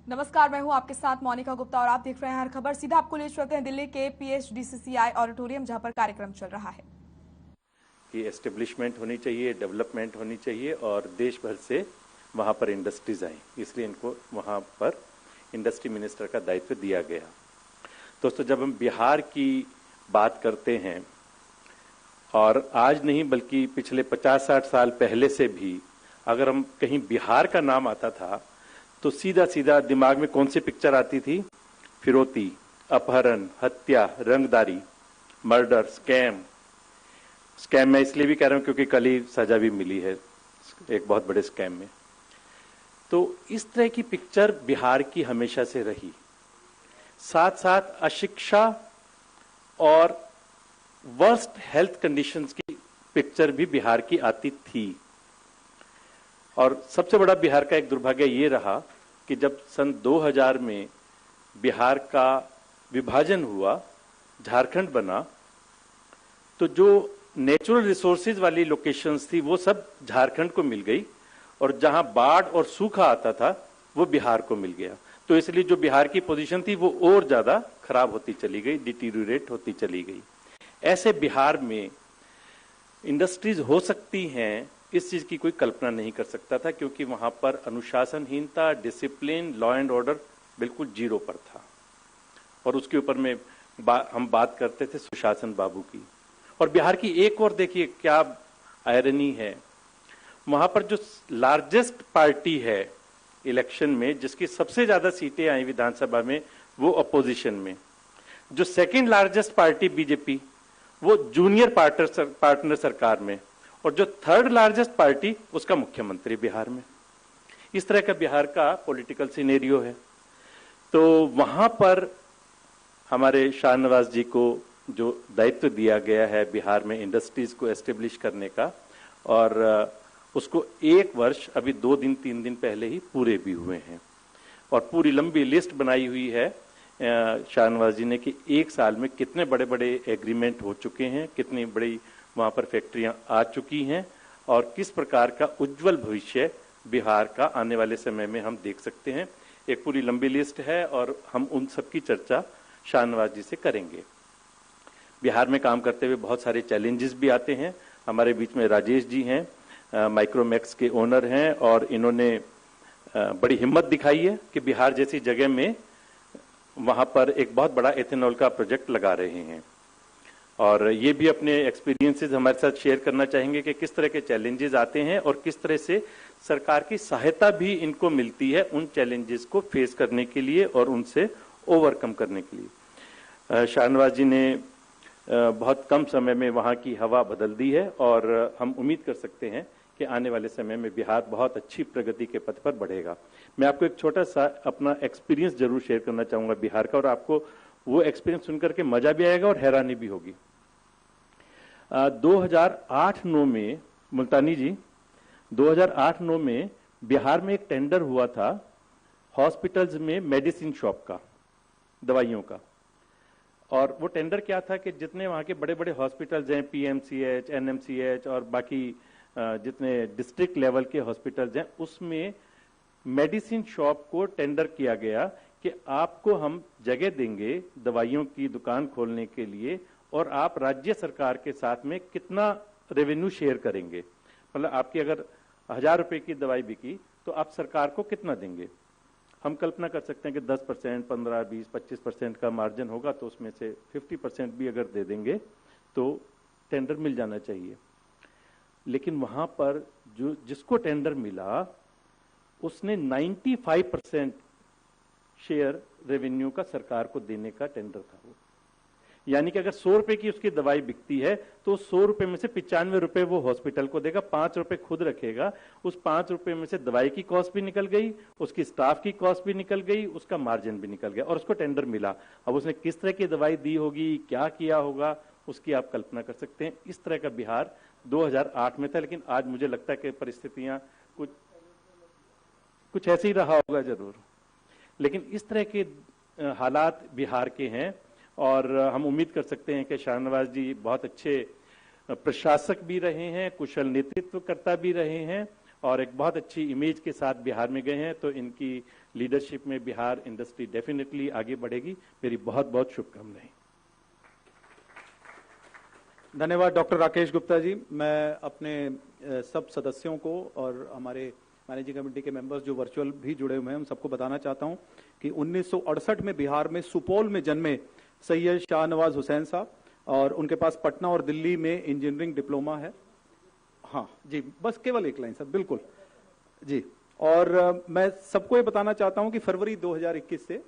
नमस्कार, मैं हूं आपके साथ मोनिका गुप्ता और आप देख रहे हैं हर खबर। सीधा आपको ले चलते हैं दिल्ली के PHDCCI ऑडिटोरियम, जहां पर कार्यक्रम चल रहा है। कि एस्टेब्लिशमेंट होनी चाहिए, डेवलपमेंट होनी चाहिए और देश भर से वहाँ पर इंडस्ट्रीज आए, इसलिए इनको वहाँ पर इंडस्ट्री मिनिस्टर का दायित्व दिया गया। दोस्तों, जब हम बिहार की बात करते हैं और आज नहीं बल्कि पिछले 50-60 साल पहले से भी अगर हम कहीं बिहार का नाम आता था तो सीधा सीधा दिमाग में कौन सी पिक्चर आती थी? फिरौती, अपहरण, हत्या, रंगदारी, मर्डर, स्कैम। स्कैम मैं इसलिए भी कह रहा हूं क्योंकि कल ही सजा भी मिली है एक बहुत बड़े स्कैम में। तो इस तरह की पिक्चर बिहार की हमेशा से रही। साथ साथ अशिक्षा और वर्स्ट हेल्थ कंडीशंस की पिक्चर भी बिहार की आती थी। और सबसे बड़ा बिहार का एक दुर्भाग्य ये रहा कि जब सन 2000 में बिहार का विभाजन हुआ, झारखंड बना, तो जो नेचुरल रिसोर्सेज वाली लोकेशंस थी वो सब झारखंड को मिल गई और जहां बाढ़ और सूखा आता था वो बिहार को मिल गया। तो इसलिए जो बिहार की पोजीशन थी वो और ज्यादा खराब होती चली गई, डिटीरियोरेट होती चली गई। ऐसे बिहार में इंडस्ट्रीज हो सकती हैं, इस चीज की कोई कल्पना नहीं कर सकता था, क्योंकि वहां पर अनुशासनहीनता, डिसिप्लिन, लॉ एंड ऑर्डर बिल्कुल जीरो पर था। और उसके ऊपर में हम बात करते थे सुशासन बाबू की। और बिहार की एक और देखिए क्या आयरनी है, वहां पर जो लार्जेस्ट पार्टी है इलेक्शन में, जिसकी सबसे ज्यादा सीटें आई विधानसभा में, वो अपोजिशन में। जो सेकंड लार्जेस्ट पार्टी बीजेपी, वो जूनियर पार्टनर सरकार में, और जो थर्ड लार्जेस्ट पार्टी उसका मुख्यमंत्री बिहार में। इस तरह का बिहार का पॉलिटिकल सिनेरियो है। तो वहां पर हमारे शाहनवाज जी को जो दायित्व दिया गया है बिहार में इंडस्ट्रीज को एस्टेब्लिश करने का, और उसको 1 वर्ष अभी 2 दिन 3 दिन पहले ही पूरे भी हुए हैं। और पूरी लंबी लिस्ट बनाई हुई है शाहनवाज जी ने कि 1 साल में कितने बड़े बड़े एग्रीमेंट हो चुके हैं, कितनी बड़ी वहां पर फैक्ट्रियां आ चुकी हैं और किस प्रकार का उज्जवल भविष्य बिहार का आने वाले समय में हम देख सकते हैं। एक पूरी लंबी लिस्ट है और हम उन सब की चर्चा शाहनवाज जी से करेंगे। बिहार में काम करते हुए बहुत सारे चैलेंजेस भी आते हैं। हमारे बीच में राजेश जी हैं, माइक्रोमैक्स के ओनर हैं, और इन्होंने बड़ी हिम्मत दिखाई है कि बिहार जैसी जगह में वहां पर एक बहुत बड़ा एथेनॉल का प्रोजेक्ट लगा रहे हैं। और ये भी अपने एक्सपीरियंसेस हमारे साथ शेयर करना चाहेंगे कि किस तरह के चैलेंजेस आते हैं और किस तरह से सरकार की सहायता भी इनको मिलती है उन चैलेंजेस को फेस करने के लिए और उनसे ओवरकम करने के लिए। शाहनवाज जी ने बहुत कम समय में वहां की हवा बदल दी है और हम उम्मीद कर सकते हैं कि आने वाले समय में बिहार बहुत अच्छी प्रगति के पथ पर बढ़ेगा। मैं आपको एक छोटा सा अपना एक्सपीरियंस जरूर शेयर करना चाहूंगा बिहार का, और आपको वो एक्सपीरियंस सुनकर के मजा भी आएगा और हैरानी भी होगी। 2008-9 में, मुल्तानी जी, 2008-9 में बिहार में एक टेंडर हुआ था हॉस्पिटल्स में मेडिसिन शॉप का, दवाइयों का। और वो टेंडर क्या था कि जितने वहां के बड़े बड़े हॉस्पिटल्स हैं, PMCH, NMCH और बाकी जितने डिस्ट्रिक्ट लेवल के हॉस्पिटल्स हैं, उसमें मेडिसिन शॉप को टेंडर किया गया कि आपको हम जगह देंगे दवाइयों की दुकान खोलने के लिए और आप राज्य सरकार के साथ में कितना रेवेन्यू शेयर करेंगे। मतलब आपकी अगर 1000 रुपए की दवाई बिकी तो आप सरकार को कितना देंगे। हम कल्पना कर सकते हैं कि 10%, 15, 20, 25% का मार्जिन होगा, तो उसमें से 50% भी अगर दे देंगे तो टेंडर मिल जाना चाहिए। लेकिन वहां पर जो जिसको टेंडर मिला उसने 95% शेयर रेवेन्यू का सरकार को देने का टेंडर था वो। यानी कि अगर 100 रुपए की उसकी दवाई बिकती है तो 100 रुपए में से 95 रुपए वो हॉस्पिटल को देगा, 5 रुपए खुद रखेगा। उस 5 रुपए में से दवाई की कॉस्ट भी निकल गई, उसकी स्टाफ की कॉस्ट भी निकल गई, उसका मार्जिन भी निकल गया और उसको टेंडर मिला। अब उसने किस तरह की दवाई दी होगी, क्या किया होगा, उसकी आप कल्पना कर सकते हैं। इस तरह का बिहार 2008 में था। लेकिन आज मुझे लगता है कि परिस्थितियां कुछ ऐसे ही रहा होगा जरूर। लेकिन इस तरह के हालात बिहार के हैं और हम उम्मीद कर सकते हैं कि शाहनवाज जी बहुत अच्छे प्रशासक भी रहे हैं, कुशल नेतृत्वकर्ता भी रहे हैं और एक बहुत अच्छी इमेज के साथ बिहार में गए हैं। तो इनकी लीडरशिप में बिहार इंडस्ट्री डेफिनेटली आगे बढ़ेगी। मेरी बहुत बहुत शुभकामनाएं। धन्यवाद डॉक्टर राकेश गुप्ता जी। मैं अपने सब सदस्यों को और हमारे मैनेजिंग कमेटी के मेंबर्स जो वर्चुअल भी जुड़े हुए हैं उन सबको बताना चाहता हूं कि 1968 में बिहार में सुपौल में जन्मे सैयद शाहनवाज हुसैन साहब, और उनके पास पटना और दिल्ली में इंजीनियरिंग डिप्लोमा है। हाँ जी, बस केवल एक लाइन सर, बिल्कुल जी। और मैं सबको ये बताना चाहता हूं कि फरवरी 2021 से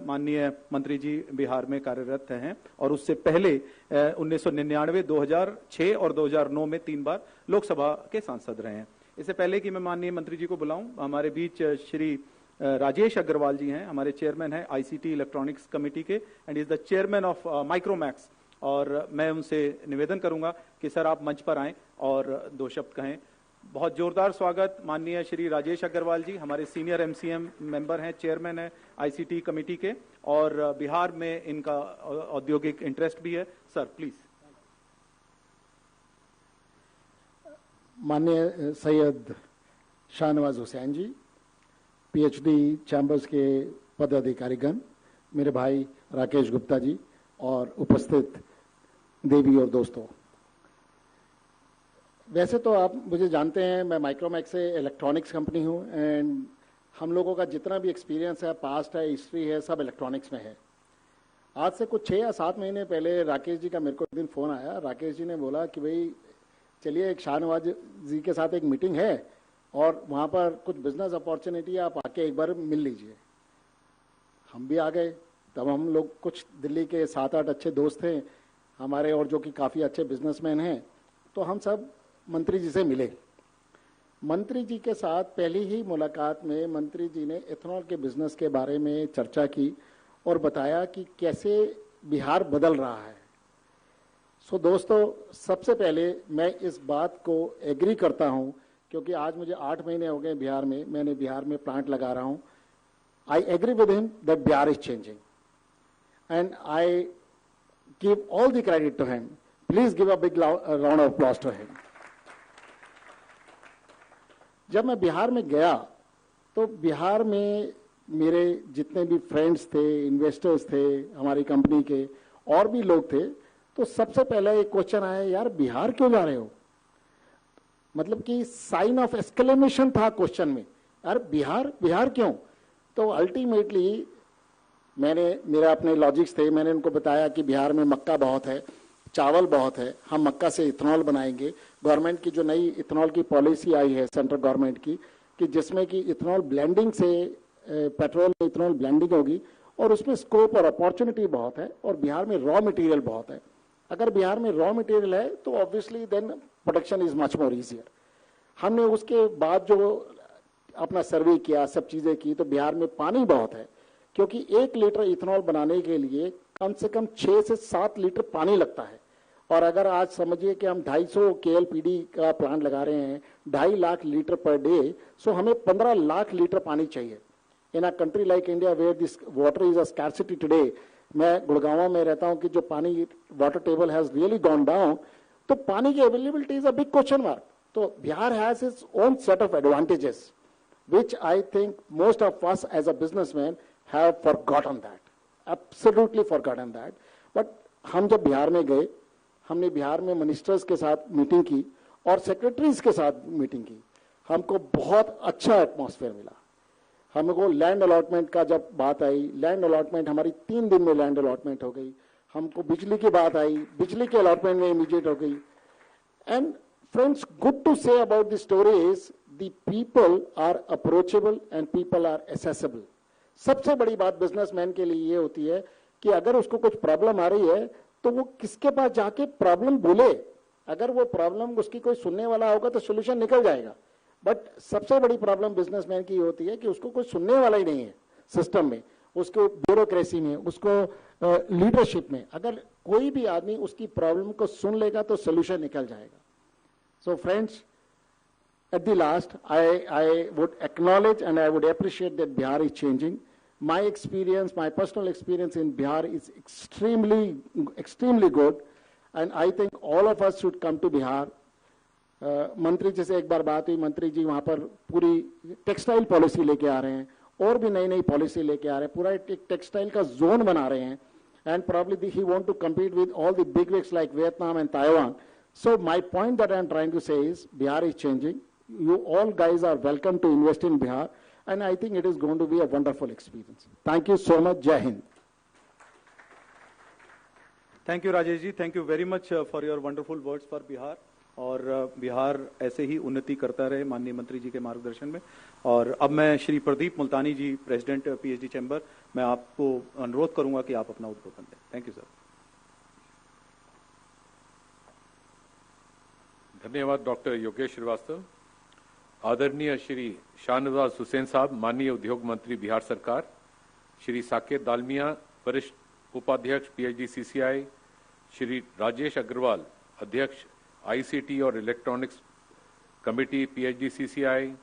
माननीय मंत्री जी बिहार में कार्यरत हैं, और उससे पहले 1999, 2006 और 2009 में 3 बार लोकसभा के सांसद रहे हैं। इससे पहले कि मैं माननीय मंत्री जी को बुलाऊं, हमारे बीच श्री राजेश अग्रवाल जी हैं, हमारे चेयरमैन हैं आईसीटी इलेक्ट्रॉनिक्स कमेटी के, and is the chairman of Micromax. और मैं उनसे निवेदन करूंगा कि सर आप मंच पर आएं और 2 शब्द कहें। बहुत जोरदार स्वागत माननीय श्री राजेश अग्रवाल जी, हमारे सीनियर एमसीएम मेंबर हैं, चेयरमैन हैं आईसीटी कमेटी के, और बिहार में इनका औद्योगिक इंटरेस्ट भी है। Sir please. माननीय सैयद शाहनवाज हुसैन जी, पीएचडी चैम्बर्स के पदाधिकारीगण, मेरे भाई राकेश गुप्ता जी और उपस्थित देवी और दोस्तों, वैसे तो आप मुझे जानते हैं, मैं माइक्रोमैक्स से इलेक्ट्रॉनिक्स कंपनी हूं, एंड हम लोगों का जितना भी एक्सपीरियंस है, पास्ट है, हिस्ट्री है, सब इलेक्ट्रॉनिक्स में है। आज से कुछ 6 या 7 महीने पहले राकेश जी का मेरे को एक दिन फोन आया। राकेश जी ने बोला कि भाई चलिए एक शाहनवाज जी के साथ एक मीटिंग है और वहां पर कुछ बिजनेस अपॉर्चुनिटी है, आप आके एक बार मिल लीजिए। हम भी आ गए। तब हम लोग कुछ दिल्ली के 7-8 अच्छे दोस्त थे हमारे, और जो कि काफ़ी अच्छे बिजनेसमैन हैं, तो हम सब मंत्री जी से मिले। मंत्री जी के साथ पहली ही मुलाकात में मंत्री जी ने इथेनॉल के बिजनेस के बारे में चर्चा की और बताया कि कैसे बिहार बदल रहा है। सो दोस्तों, सबसे पहले मैं इस बात को एग्री करता हूं, क्योंकि आज मुझे 8 महीने हो गए बिहार में, मैंने बिहार में प्लांट लगा रहा हूं। I agree with him that Bihar is changing and I give all the credit to him. Please give a big round of applause to him. जब मैं बिहार में गया तो बिहार में मेरे जितने भी फ्रेंड्स थे, इन्वेस्टर्स थे, हमारी कंपनी के और भी लोग थे, तो सबसे पहले एक क्वेश्चन आया, यार बिहार क्यों जा रहे हो? मतलब कि साइन ऑफ एक्सक्लेमेशन था क्वेश्चन में, यार बिहार बिहार क्यों? तो अल्टीमेटली मेरा अपने लॉजिक्स थे, मैंने उनको बताया कि बिहार में मक्का बहुत है, चावल बहुत है, हम मक्का से इथेनॉल बनाएंगे। गवर्नमेंट की जो नई इथेनॉल की पॉलिसी आई है सेंट्रल गवर्नमेंट की, कि जिसमें कि इथेनॉल ब्लेंडिंग से पेट्रोल में इथेनॉल ब्लेंडिंग होगी, और उसमें स्कोप और अपॉर्चुनिटी बहुत है, और बिहार में रॉ मटेरियल बहुत है। अगर बिहार में रॉ मटेरियल है तो obviously then production is much more easier. हमने उसके बाद जो अपना सर्वे किया, सब चीजें की, तो बिहार में पानी बहुत है, क्योंकि 1 लीटर इथेनॉल बनाने के लिए कम से कम 6 से 7 लीटर पानी लगता है। और अगर आज समझिए कि हम 250 KLPD का प्लांट लगा रहे हैं, 2.5 lakh litre per day, so हमें 15 लाख लीटर पानी चाहिए। In a country like India where this water is a scarcity today, मैं गुड़गांव में रहता हूं कि जो पानी water table has really gone down, तो पानी की availability is a big question mark. तो Bihar has its own set of advantages which I think most of us as a businessman have forgotten that, absolutely forgotten that. But हम जब बिहार में गए, हमने बिहार में मिनिस्टर्स के साथ मीटिंग की और सेक्रेटरीज के साथ मीटिंग की, हमको बहुत अच्छा एटमॉस्फेयर मिला। हमको लैंड अलॉटमेंट का जब बात आई, लैंड अलॉटमेंट हमारी 3 दिन में लैंड अलॉटमेंट हो गई। हमको बिजली की बात आई, बिजली के अलॉटमेंट में इमीडिएट हो गई। And friends, good to say about the story is the people are approachable and people are accessible. सबसे बड़ी बात बिजनेसमैन के लिए ये होती है कि अगर उसको कुछ प्रॉब्लम आ रही है तो वो किसके पास जाके प्रॉब्लम बोले। अगर वो प्रॉब्लम उसकी कोई सुनने वाला होगा तो सोल्यूशन निकल जाएगा। बट सबसे बड़ी प्रॉब्लम बिजनेसमैन की होती है कि उसको कोई सुनने वाला ही नहीं है सिस्टम में, उसको ब्यूरोक्रेसी में, उसको लीडरशिप में। अगर कोई भी आदमी उसकी प्रॉब्लम को सुन लेगा तो सोल्यूशन निकल जाएगा। So friends, at the last, I would acknowledge and I would appreciate that Bihar is changing. My experience, my personal experience in Bihar is extremely good, and I think all of us should come to Bihar. मंत्री जी से एक बार बात हुई, मंत्री जी वहाँ पर पूरी textile policy लेके आ रहे हैं, और भी नई नई पॉलिसी लेके आ रहे हैं, पूरा एक टेक्सटाइल का जोन बना रहे हैं, and probably he want to compete with all the big wigs like Vietnam and Taiwan. So my point that I'm trying to say is Bihar is changing. You all guys are welcome to invest in Bihar, and I think it is going to be a wonderful experience. Thank you so much. Jai Hind. Thank you Rajesh ji, thank you very much for your wonderful words for Bihar. और बिहार ऐसे ही उन्नति करता रहे माननीय मंत्री जी के मार्गदर्शन में। और अब मैं श्री प्रदीप मुल्तानी जी, प्रेसिडेंट पीएचडी चैम्बर, मैं आपको अनुरोध करूंगा कि आप अपना उद्बोधन दें। Thank you sir. धन्यवाद डॉक्टर योगेश श्रीवास्तव। आदरणीय श्री शाहनवाज हुसैन साहब, माननीय उद्योग मंत्री बिहार सरकार, श्री साकेत दालमिया, वरिष्ठ उपाध्यक्ष पीएचडी सीसीआई, श्री राजेश अग्रवाल, अध्यक्ष आईसीटी और इलेक्ट्रॉनिक्स कमेटी पीएचडी सीसीआई,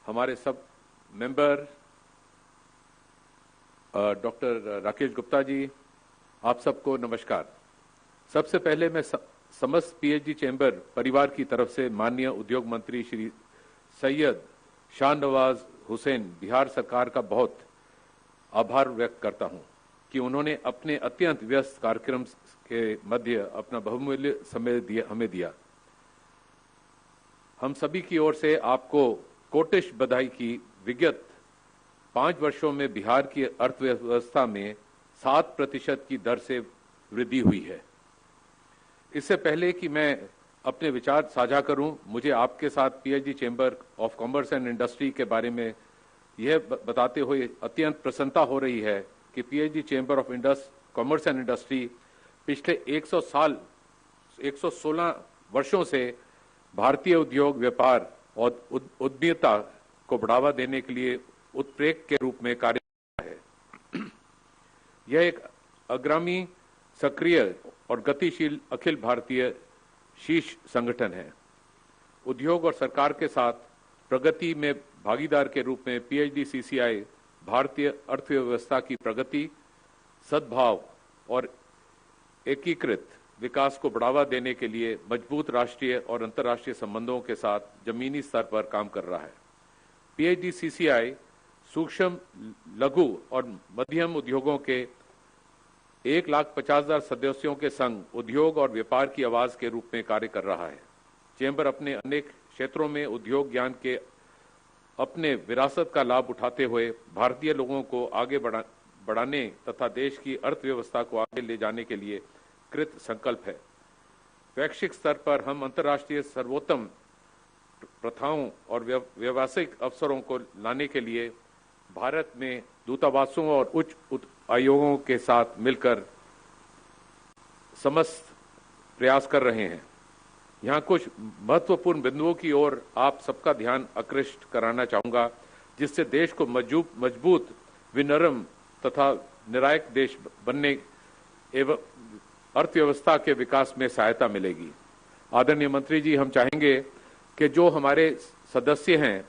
हमारे सब मेंबर, डॉक्टर राकेश गुप्ता जी, आप सबको नमस्कार। सबसे पहले मैं समस्त पीएचडी चैम्बर परिवार की तरफ से माननीय उद्योग मंत्री श्री सैयद शाहनवाज हुसैन बिहार सरकार का बहुत आभार व्यक्त करता हूं कि उन्होंने अपने अत्यंत व्यस्त कार्यक्रम के मध्य अपना बहुमूल्य समय हमें दिया। हम सभी की ओर से आपको कोटिश बधाई की। विगत 5 वर्षों में बिहार की अर्थव्यवस्था में 7% की दर से वृद्धि हुई है। इससे पहले कि मैं अपने विचार साझा करूं, मुझे आपके साथ PhD chamber of commerce and industry के बारे में यह बताते हुए अत्यंत प्रसन्नता हो रही है कि PhD chamber of commerce and industry पिछले 116 वर्षों से भारतीय उद्योग, व्यापार और उद्यमिता को बढ़ावा देने के लिए उत्प्रेरक के रूप में कार्य कर रहा है। यह एक अग्रणी, सक्रिय और गतिशील अखिल भारतीय शीर्ष संगठन है। उद्योग और सरकार के साथ प्रगति में भागीदार के रूप में पीएचडी सीसीआई भारतीय अर्थव्यवस्था की प्रगति, सद्भाव और एकीकृत विकास को बढ़ावा देने के लिए मजबूत राष्ट्रीय और अंतर्राष्ट्रीय संबंधों के साथ जमीनी स्तर पर काम कर रहा है। पीएचडी सीसीआई सूक्ष्म, लघु और मध्यम उद्योगों के 1,50,000 सदस्यों के संग उद्योग और व्यापार की आवाज के रूप में कार्य कर रहा है। चैम्बर अपने अनेक क्षेत्रों में उद्योग ज्ञान के अपने विरासत का लाभ उठाते हुए भारतीय लोगों को आगे बढ़ाने तथा देश की अर्थव्यवस्था को आगे ले जाने के लिए कृत संकल्प है। वैश्विक स्तर पर हम अंतर्राष्ट्रीय सर्वोत्तम प्रथाओं और व्यावसायिक अवसरों को लाने के लिए भारत में दूतावासों और उच्च आयोगों के साथ मिलकर समस्त प्रयास कर रहे हैं। यहाँ कुछ महत्वपूर्ण बिंदुओं की ओर आप सबका ध्यान आकृष्ट कराना चाहूंगा, जिससे देश को मजबूत, विनम्र तथा निर्णायक देश बनने एवं अर्थव्यवस्था के विकास में सहायता मिलेगी। आदरणीय मंत्री जी, हम चाहेंगे कि जो हमारे सदस्य हैं,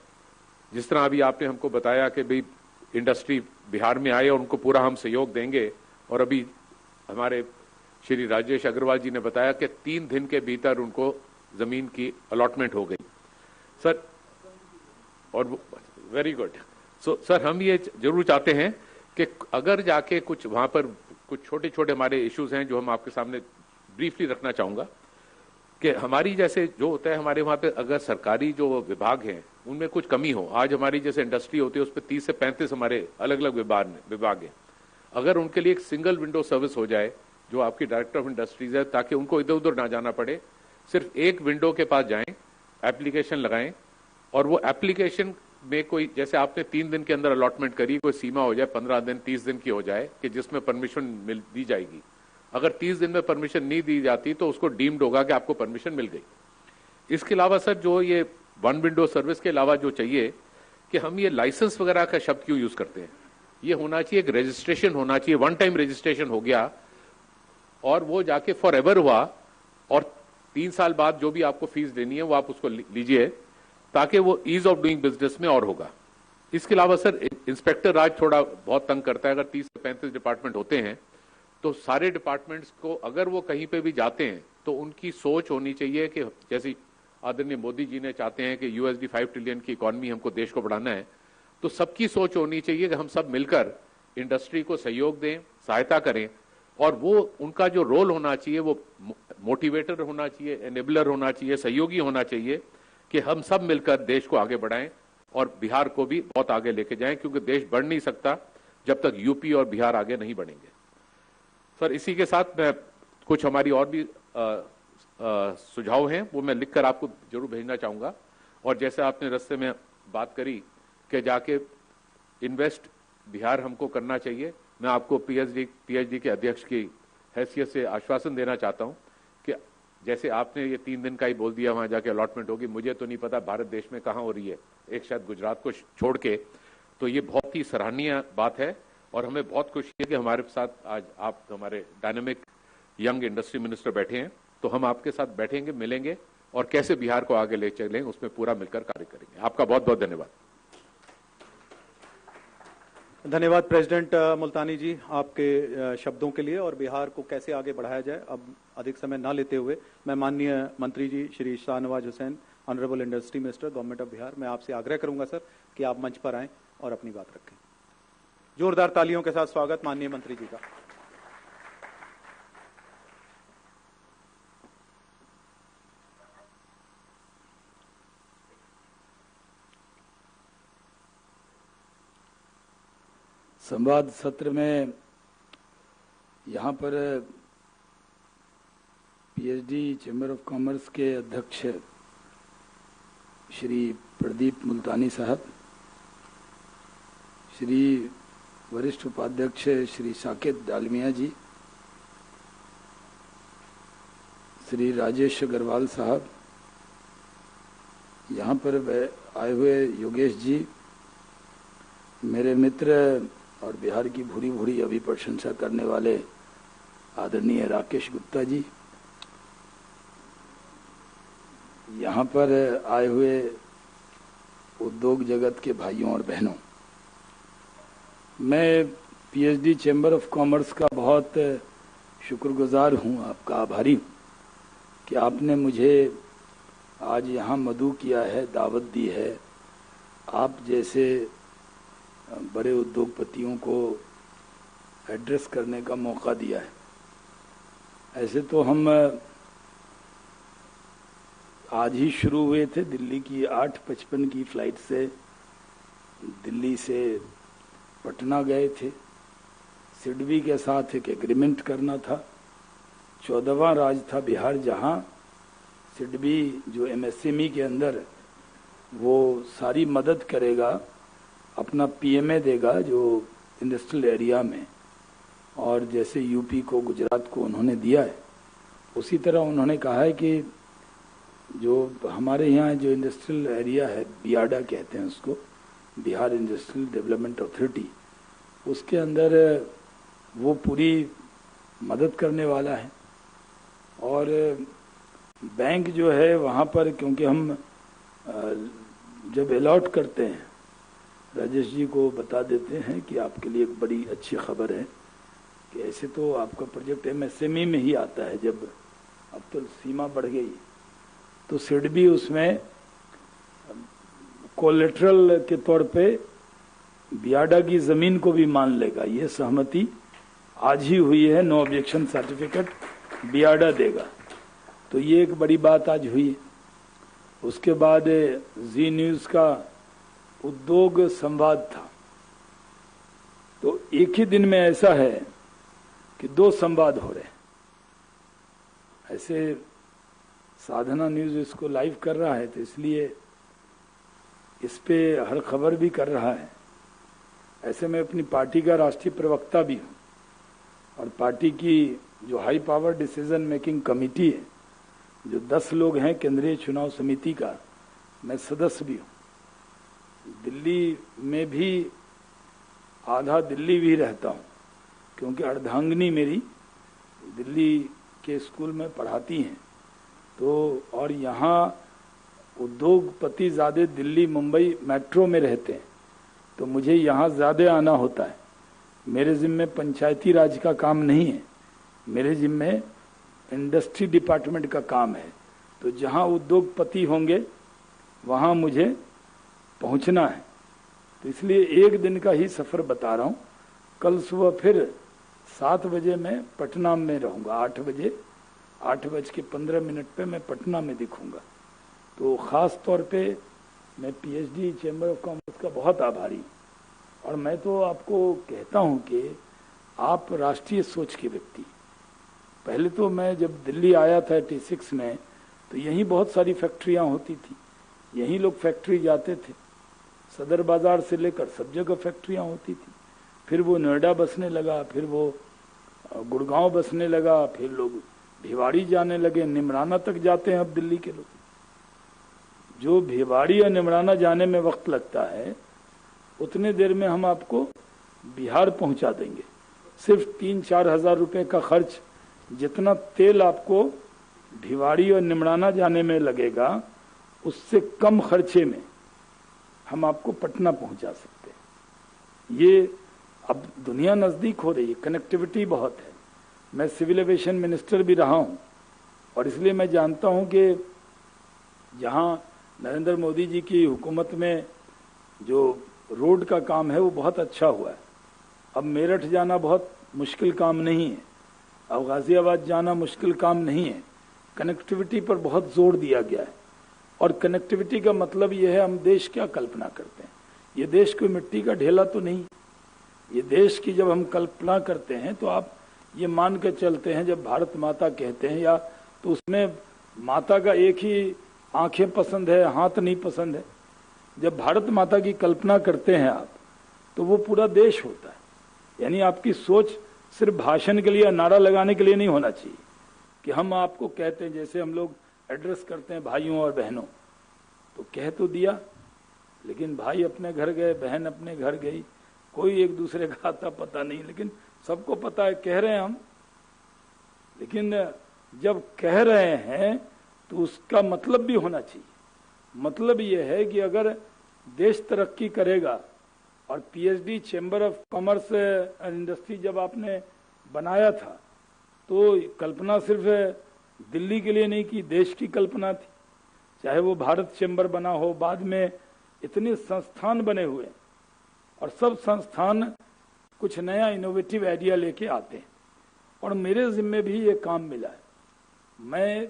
जिस तरह अभी आपने हमको बताया कि भाई इंडस्ट्री बिहार में आए और उनको पूरा हम सहयोग देंगे, और अभी हमारे श्री राजेश अग्रवाल जी ने बताया कि 3 दिन के भीतर उनको जमीन की अलॉटमेंट हो गई सर, और वेरी गुड। सो सर, हम ये जरूर चाहते हैं कि अगर जाके कुछ वहां पर कुछ छोटे छोटे हमारे इश्यूज हैं जो हम आपके सामने ब्रीफली रखना चाहूंगा कि हमारी जैसे जो होता है हमारे वहां पे, अगर सरकारी जो विभाग हैं उनमें कुछ कमी हो, आज हमारी जैसे इंडस्ट्री होती है उस पर 30 से 35 हमारे अलग अलग विभाग हैं, अगर उनके लिए एक सिंगल विंडो सर्विस हो जाए जो आपकी डायरेक्टर ऑफ इंडस्ट्रीज है, ताकि उनको इधर उधर ना जाना पड़े, सिर्फ एक विंडो के पास जाएं, एप्लीकेशन लगाएं, और वो एप्लीकेशन में कोई, जैसे आपने 3 दिन के अंदर अलॉटमेंट करी, कोई सीमा हो जाए 15 दिन 30 दिन की हो जाए कि जिसमें परमिशन दी जाएगी। अगर 30 दिन में परमिशन नहीं दी जाती तो उसको डीम्ड होगा कि आपको परमिशन मिल गई। इसके अलावा सर, जो ये वन विंडो सर्विस के अलावा जो चाहिए कि हम ये लाइसेंस वगैरह का शब्द क्यों यूज करते हैं, ये होना चाहिए एक रजिस्ट्रेशन होना चाहिए, वन टाइम रजिस्ट्रेशन हो गया और वो जाके फॉर एवर हुआ, और 3 साल बाद जो भी आपको फीस देनी है वो आप उसको लीजिए, ताकि वो ईज ऑफ डूइंग बिजनेस में और होगा। इसके अलावा सर, इंस्पेक्टर राज थोड़ा बहुत तंग करता है। अगर 30 से 35 डिपार्टमेंट होते हैं तो सारे डिपार्टमेंट्स को अगर वो कहीं पे भी जाते हैं तो उनकी सोच होनी चाहिए कि जैसे आदरणीय मोदी जी ने चाहते हैं कि USD 5 ट्रिलियन की इकॉनमी हमको देश को बढ़ाना है, तो सबकी सोच होनी चाहिए कि हम सब मिलकर इंडस्ट्री को सहयोग दें, सहायता करें, और वो उनका जो रोल होना चाहिए वो मोटिवेटर होना चाहिए, एनेबलर होना चाहिए, सहयोगी होना चाहिए कि हम सब मिलकर देश को आगे बढ़ाएं और बिहार को भी बहुत आगे लेके जाएं, क्योंकि देश बढ़ नहीं सकता जब तक यूपी और बिहार आगे नहीं बढ़ेंगे। सर, इसी के साथ मैं कुछ हमारी और भी सुझाव हैं, वो मैं लिखकर आपको जरूर भेजना चाहूंगा। और जैसे आपने रस्ते में बात करी कि जाके इन्वेस्ट बिहार हमको करना चाहिए, मैं आपको पीएचडी के अध्यक्ष की हैसियत से आश्वासन देना चाहता हूं कि जैसे आपने ये 3 दिन का ही बोल दिया वहां जाके अलॉटमेंट होगी, मुझे तो नहीं पता भारत देश में कहां हो रही है, एक शायद गुजरात को छोड़ के, तो ये बहुत ही सराहनीय बात है और हमें बहुत खुशी है कि हमारे साथ आज आप हमारे डायनेमिक यंग इंडस्ट्री मिनिस्टर बैठे हैं। तो हम आपके साथ बैठेंगे, मिलेंगे और कैसे बिहार को आगे ले चलें उसमें पूरा मिलकर कार्य करेंगे। आपका बहुत बहुत धन्यवाद। धन्यवाद प्रेसिडेंट मुल्तानी जी आपके शब्दों के लिए। और बिहार को कैसे आगे बढ़ाया जाए, अब अधिक समय ना लेते हुए मैं माननीय मंत्री जी Shri Shahnawaz Hussain, honourable industry minister government of Bihar, मैं आपसे आग्रह करूंगा सर कि आप मंच पर आएं और अपनी बात रखें। जोरदार तालियों के साथ स्वागत माननीय मंत्री जी का। संवाद सत्र में यहाँ पर पीएचडी चैम्बर ऑफ कॉमर्स के अध्यक्ष श्री प्रदीप मुल्तानी साहब, श्री वरिष्ठ उपाध्यक्ष श्री साकेत डालमिया जी, श्री राजेश अग्रवाल साहब, यहाँ पर आए हुए योगेश जी, मेरे मित्र और बिहार की भूरी भूरी अभी प्रशंसा करने वाले आदरणीय राकेश गुप्ता जी, यहाँ पर आए हुए उद्योग जगत के भाइयों और बहनों, मैं पीएचडी चैम्बर ऑफ कॉमर्स का बहुत शुक्रगुजार हूँ, आपका आभारी हूँ कि आपने मुझे आज यहाँ मदऊ किया है, दावत दी है। आप जैसे बड़े उद्योगपतियों को एड्रेस करने का मौका दिया है। ऐसे तो हम आज ही शुरू हुए थे, दिल्ली की 8:55 की फ्लाइट से दिल्ली से पटना गए थे। सिडबी के साथ एक एग्रीमेंट करना था। 14वां राज्य था बिहार, जहां सिडबी जो एमएसएमई के अंदर वो सारी मदद करेगा, अपना पीएमए देगा जो इंडस्ट्रियल एरिया में, और जैसे यूपी को गुजरात को उन्होंने दिया है, उसी तरह उन्होंने कहा है कि जो हमारे यहाँ जो इंडस्ट्रियल एरिया है, बियाडा कहते हैं उसको, बिहार इंडस्ट्रियल डेवलपमेंट अथॉरिटी, उसके अंदर वो पूरी मदद करने वाला है। और बैंक जो है वहाँ पर, क्योंकि हम जब अलॉट करते हैं, राजेश जी को बता देते हैं कि आपके लिए एक बड़ी अच्छी खबर है कि ऐसे तो आपका प्रोजेक्ट एमएसएमई में ही आता है, जब अब तो सीमा बढ़ गई, तो सिडबी उसमें कोलेटरल के तौर पे बियाडा की जमीन को भी मान लेगा। ये सहमति आज ही हुई है, नो ऑब्जेक्शन सर्टिफिकेट बियाडा देगा, तो ये एक बड़ी बात आज हुई है। उसके बाद जी न्यूज का उद्योग संवाद था, तो एक ही दिन में ऐसा है कि 2 संवाद हो रहे हैं। ऐसे साधना न्यूज इसको लाइव कर रहा है, तो इसलिए इस पे हर खबर भी कर रहा है। ऐसे में अपनी पार्टी का राष्ट्रीय प्रवक्ता भी हूं, और पार्टी की जो high power decision making committee है, जो 10 लोग हैं केंद्रीय चुनाव समिति का, मैं सदस्य भी हूं। दिल्ली में भी आधा दिल्ली भी रहता हूं, क्योंकि अर्धांगिनी मेरी दिल्ली के स्कूल में पढ़ाती हैं। तो और यहाँ उद्योगपति ज़्यादा दिल्ली मुंबई मेट्रो में रहते हैं, तो मुझे यहाँ ज़्यादा आना होता है। मेरे जिम्मे पंचायती राज का काम नहीं है, मेरे जिम्मे इंडस्ट्री डिपार्टमेंट का काम है। तो जहाँ उद्योगपति होंगे वहाँ मुझे पहुँचना है। तो इसलिए एक दिन का ही सफर बता रहा हूं। कल सुबह फिर 7 बजे मैं पटना में रहूंगा, 8 बजे 8:15 पे मैं पटना में दिखूंगा। तो खास तौर पे मैं पीएचडी चैम्बर ऑफ कॉमर्स का बहुत आभारी हूं। और मैं तो आपको कहता हूं कि आप राष्ट्रीय सोच के व्यक्ति। पहले तो मैं जब दिल्ली आया था 86 में, तो यहीं बहुत सारी फैक्ट्रियां होती थी, यहीं लोग फैक्ट्री जाते थे, सदर बाजार से लेकर सब जगह फैक्ट्रियां होती थी। फिर वो नोएडा बसने लगा, फिर वो गुड़गांव बसने लगा, फिर लोग भिवाड़ी जाने लगे, निमराना तक जाते हैं अब दिल्ली के लोग। जो भिवाड़ी या निमराना जाने में वक्त लगता है, उतने देर में हम आपको बिहार पहुंचा देंगे। सिर्फ 3-4 हजार रुपए का खर्च, जितना तेल आपको भिवाड़ी और निमराना जाने में लगेगा, उससे कम खर्चे में हम आपको पटना पहुंचा सकते हैं। ये अब दुनिया नजदीक हो रही है, कनेक्टिविटी बहुत है। मैं सिविल एविएशन मिनिस्टर भी रहा हूं और इसलिए मैं जानता हूं कि जहां नरेंद्र मोदी जी की हुकूमत में जो रोड का काम है वो बहुत अच्छा हुआ है। अब मेरठ जाना बहुत मुश्किल काम नहीं है, अब गाजियाबाद जाना मुश्किल काम नहीं है। कनेक्टिविटी पर बहुत जोर दिया गया है। और कनेक्टिविटी का मतलब यह है, हम देश क्या कल्पना करते हैं, ये देश कोई मिट्टी का ढेला तो नहीं। ये देश की जब हम कल्पना करते हैं तो आप ये मान के चलते हैं, जब भारत माता कहते हैं या तो उसमें माता का एक ही आंखें पसंद है, हाथ नहीं पसंद है। जब भारत माता की कल्पना करते हैं आप, तो वो पूरा देश होता है। यानी आपकी सोच सिर्फ भाषण के लिए, नारा लगाने के लिए नहीं होना चाहिए कि हम आपको कहते हैं, जैसे हम लोग एड्रेस करते हैं भाइयों और बहनों, तो कह तो दिया, लेकिन भाई अपने घर गए, बहन अपने घर गई, कोई एक दूसरे का आता पता नहीं, लेकिन सबको पता है कह रहे हैं हम। लेकिन जब कह रहे हैं तो उसका मतलब भी होना चाहिए। मतलब यह है कि अगर देश तरक्की करेगा, और PhD chamber of commerce and industry जब आपने बनाया था, तो कल्पना सिर्फ दिल्ली के लिए नहीं की, देश की कल्पना थी। चाहे वो भारत चैम्बर बना हो, बाद में इतने संस्थान बने हुए, और सब संस्थान कुछ नया इनोवेटिव आइडिया लेके आते हैं। और मेरे जिम्मे भी ये काम मिला है। मैं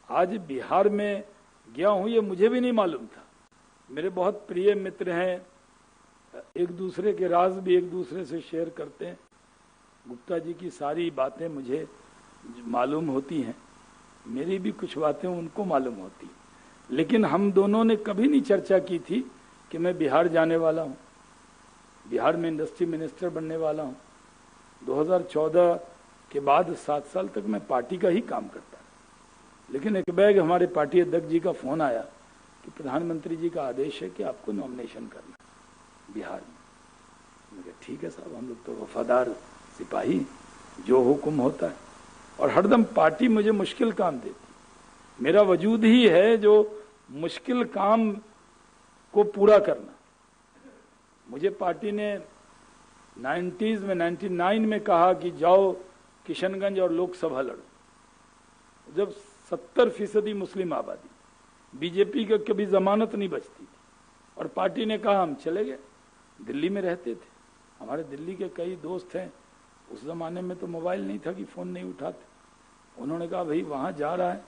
आज बिहार में गया हूं, ये मुझे भी नहीं मालूम था। मेरे बहुत प्रिय मित्र हैं, एक दूसरे के राज भी एक दूसरे से शेयर करते हैं। गुप्ता जी की सारी बातें मुझे मालूम होती हैं, मेरी भी कुछ बातें उनको मालूम होती। लेकिन हम दोनों ने कभी नहीं चर्चा की थी कि मैं बिहार जाने वाला हूं, बिहार में इंडस्ट्री मिनिस्टर बनने वाला हूं। 2014 के बाद 7 साल तक मैं पार्टी का ही काम करता। लेकिन एक बैग हमारे पार्टी अध्यक्ष जी का फोन आया कि प्रधानमंत्री जी का आदेश है कि आपको नॉमिनेशन करना बिहार में। मैं कहा ठीक है साहब, हम लोग तो वफादार सिपाही, जो हुक्म होता है। और हरदम पार्टी मुझे मुश्किल काम देती। मेरा वजूद ही है जो मुश्किल काम को पूरा करना। मुझे पार्टी ने 90s में 99 में कहा कि जाओ किशनगंज और लोकसभा लड़ो, जब 70% मुस्लिम आबादी, बीजेपी का कभी जमानत नहीं बचती थी। और पार्टी ने कहा, हम चले गए। दिल्ली में रहते थे, हमारे दिल्ली के कई दोस्त हैं, उस जमाने में तो मोबाइल नहीं था कि फोन नहीं उठाते। उन्होंने कहा भाई वहां जा रहा है,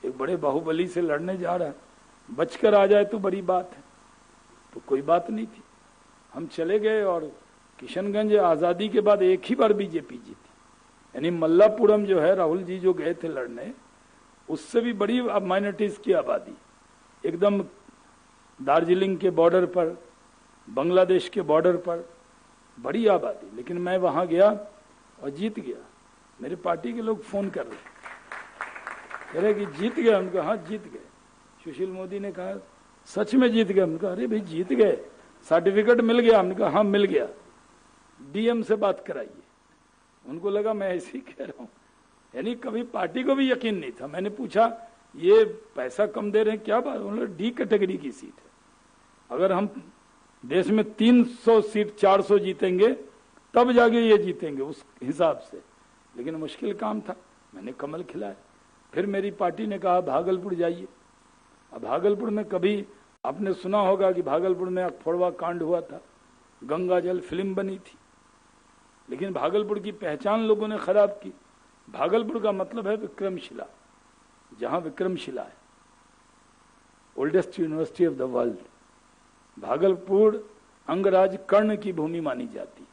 एक बड़े बाहुबली से लड़ने जा रहा है, बचकर आ जाए तो बड़ी बात है। तो कोई बात नहीं थी, हम चले गए। और किशनगंज आजादी के बाद एक ही बार बीजेपी जीती। यानी मल्लापुरम जो है, राहुल जी जो गए थे लड़ने, उससे भी बड़ी माइनॉरिटीज की आबादी, एकदम दार्जिलिंग के बॉर्डर पर, बांग्लादेश के बॉर्डर पर बड़ी आबादी। लेकिन मैं वहां गया और जीत गया। मेरे पार्टी के लोग फोन कर रहे, कह रहे कि जीत गए। उनको हाँ जीत गए। सुशील मोदी ने कहा सच में जीत गए? उनका अरे भाई जीत गए, सर्टिफिकेट मिल गया? हमने कहा हाँ मिल गया, डीएम से बात कराइए। उनको लगा मैं ऐसे ही कह रहा हूं। यानी कभी पार्टी को भी यकीन नहीं था। मैंने पूछा ये पैसा कम दे रहे हैं क्या बात? उन्होंने डी कैटेगरी की सीट है, अगर हम देश में 300 सीट 400 जीतेंगे तब जाके ये जीतेंगे उस हिसाब से। लेकिन मुश्किल काम था, मैंने कमल खिलाया। फिर मेरी पार्टी ने कहा भागलपुर जाइए। अब भागलपुर में कभी आपने सुना होगा कि भागलपुर में अखफोड़वा कांड हुआ था, गंगा जल फिल्म बनी थी, लेकिन भागलपुर की पहचान लोगों ने खराब की। भागलपुर का मतलब है विक्रमशिला, जहां विक्रमशिला है, oldest university of the world. Bhagalpur अंगराज कर्ण की भूमि मानी जाती।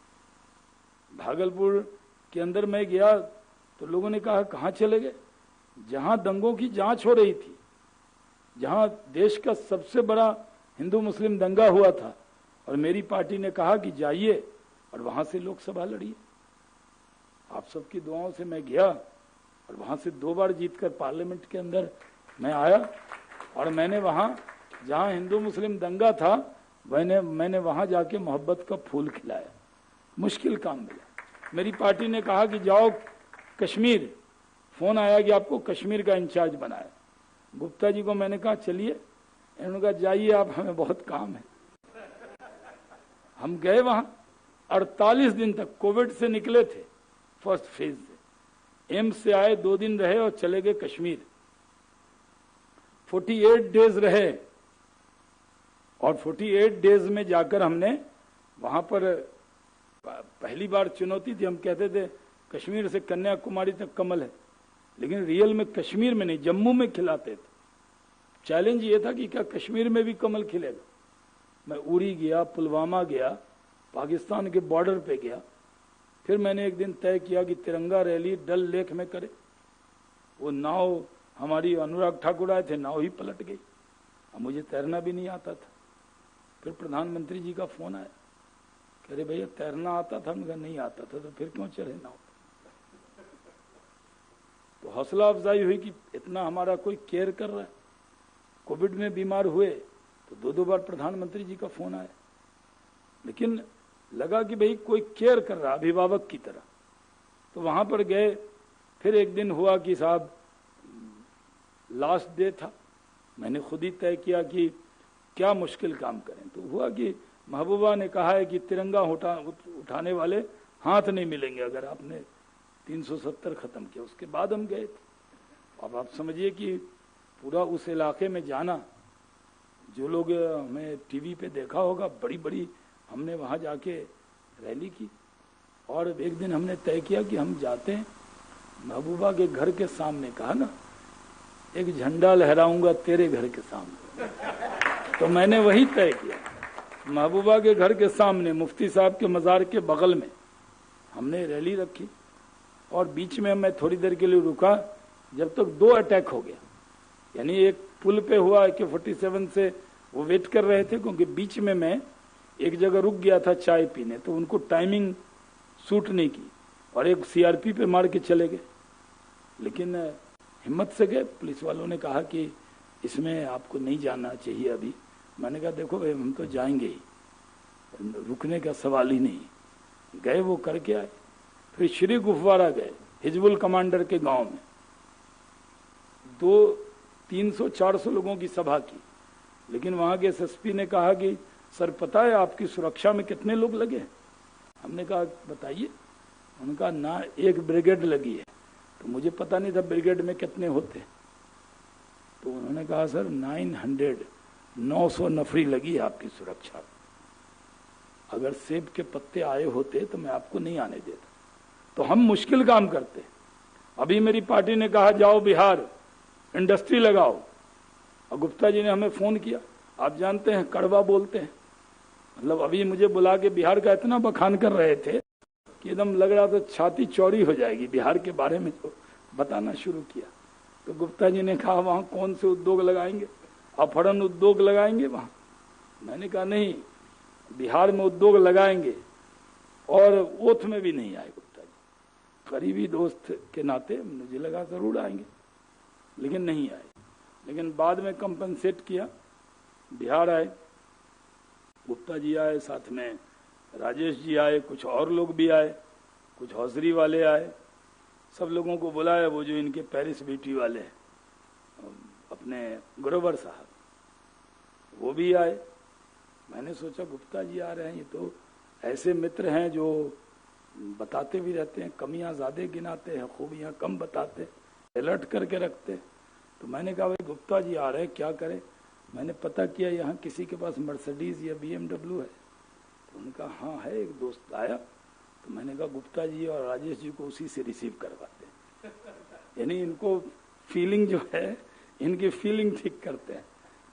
भागलपुर के अंदर मैं गया तो लोगों ने कहा कहां चले गए? जहां दंगों की जांच हो रही थी, जहां देश का सबसे बड़ा हिंदू मुस्लिम दंगा हुआ था, और मेरी पार्टी ने कहा कि जाइए और वहां से लोकसभा लड़िए। आप सबकी दुआओं से मैं गया और वहां से 2 बार जीतकर पार्लियामेंट के अंदर मैं आया, और मैंने वहां जहां हिंदू मुस्लिम दंगा था मैंने वहां जाके मोहब्बत का फूल खिलाया। मुश्किल काम मिला। मेरी पार्टी ने कहा कि जाओ कश्मीर, फोन आया कि आपको कश्मीर का इंचार्ज बनाया। गुप्ता जी को मैंने कहा चलिए, इन्होंने कहा जाइए आप, हमें बहुत काम है। हम गए वहां, 48 दिन तक कोविड से निकले थे, फर्स्ट फेज से। एम्स से आए, 2 दिन रहे और चले गए कश्मीर। 48 डेज रहे, और 48 डेज में जाकर हमने वहां पर पहली बार चुनौती थी। हम कहते थे कश्मीर से कन्याकुमारी तक कमल है, लेकिन रियल में कश्मीर में नहीं, जम्मू में खिलाते थे। चैलेंज ये था कि क्या कश्मीर में भी कमल खिलेगा। मैं उरी गया, पुलवामा गया, पाकिस्तान के बॉर्डर पे गया। फिर मैंने एक दिन तय किया कि तिरंगा रैली डल लेक में करे। वो नाव, हमारी अनुराग ठाकुर आए थे, नाव ही पलट गई। अब मुझे तैरना भी नहीं आता था। फिर प्रधानमंत्री जी का फोन आया, कह रहे भैया तैरना आता था? मुझे नहीं आता था। तो फिर क्यों चढ़े नाव? तो हौसला अफजाई हुई कि इतना हमारा कोई केयर कर रहा है। कोविड में बीमार हुए तो 2-2 बार प्रधानमंत्री जी का फोन आया, लेकिन लगा कि भाई कोई केयर कर रहा, अभिभावक की तरह। तो वहां पर गए। फिर एक दिन हुआ कि साहब लास्ट डे था, मैंने खुद ही तय किया कि क्या मुश्किल काम करें। तो हुआ कि महबूबा ने कहा है कि तिरंगा उठाने वाले हाथ नहीं मिलेंगे अगर आपने 370 खत्म किया। उसके बाद हम गए थे। अब आप समझिए कि पूरा उस इलाके में जाना, जो लोग हमें टीवी पे देखा होगा, बड़ी बड़ी हमने वहां जाके रैली की। और एक दिन हमने तय किया कि हम जाते हैं महबूबा के घर के सामने, कहा ना एक झंडा लहराऊंगा तेरे घर के सामने। तो मैंने वही तय किया, महबूबा के घर के सामने मुफ्ती साहब के मजार के बगल में हमने रैली रखी। और बीच में मैं थोड़ी देर के लिए रुका, जब तक 2 अटैक हो गया। यानी एक पुल पे हुआ AK-47 से वो वेट कर रहे थे, क्योंकि बीच में मैं एक जगह रुक गया था चाय पीने, तो उनको टाइमिंग सूट नहीं की, और एक CRP पे मार के चले गए। लेकिन हिम्मत से गए। पुलिस वालों ने कहा कि इसमें आपको नहीं जाना चाहिए अभी। मैंने कहा देखो भाई, हम तो जाएंगे ही, रुकने का सवाल ही नहीं। गए, वो करके आए। फिर श्री गुफवारा गए, हिजबुल कमांडर के गांव में 300-400 लोगों की सभा की। लेकिन वहां के SSP ने कहा कि सर पता है आपकी सुरक्षा में कितने लोग लगे? हमने कहा बताइए। उनका ना 1 ब्रिगेड लगी है। तो मुझे पता नहीं था ब्रिगेड में कितने होते। तो उन्होंने कहा सर 900 नफरी लगी है आपकी सुरक्षा। अगर सेब के पत्ते आए होते तो मैं आपको नहीं आने देता। तो हम मुश्किल काम करते। अभी मेरी पार्टी ने कहा जाओ बिहार इंडस्ट्री लगाओ, और गुप्ता जी ने हमें फोन किया। आप जानते हैं कड़वा बोलते हैं, मतलब अभी मुझे बुला के बिहार का इतना बखान कर रहे थे कि एकदम लग रहा था छाती चौड़ी हो जाएगी बिहार के बारे में जो बताना शुरू किया। तो गुप्ता जी ने कहा वहां कौन से उद्योग लगाएंगे? अपहरण उद्योग लगाएंगे वहां? मैंने कहा नहीं, बिहार में उद्योग लगाएंगे, और ओथ में भी नहीं आए गुप्ता जी। करीबी दोस्त के नाते मुझे लगा जरूर आएंगे, लेकिन नहीं आए। लेकिन बाद में कंपनसेट किया, बिहार आए, गुप्ता जी आए, साथ में राजेश जी आए, कुछ और लोग भी आए, कुछ हौसरी वाले आए। सब लोगों को बुलाया। वो जो इनके पेरिस ब्यूटी वाले हैं, अपने ग्रोवर साहब, वो भी आए। मैंने सोचा गुप्ता जी आ रहे हैं, ये तो ऐसे मित्र हैं जो बताते भी रहते हैं, कमियां ज्यादा गिनाते हैं, खूबियां कम बताते, अलर्ट करके रखते। तो मैंने कहा भाई गुप्ता जी आ रहे हैं, क्या करें? मैंने पता किया यहाँ किसी के पास मर्सिडीज या BMW है। तो उन्होंने कहा हाँ है, एक दोस्त आया। तो मैंने कहा गुप्ता जी और राजेश जी को उसी से रिसीव करवाते हैं, यानी इनको फीलिंग जो है, इनकी फीलिंग ठीक करते हैं।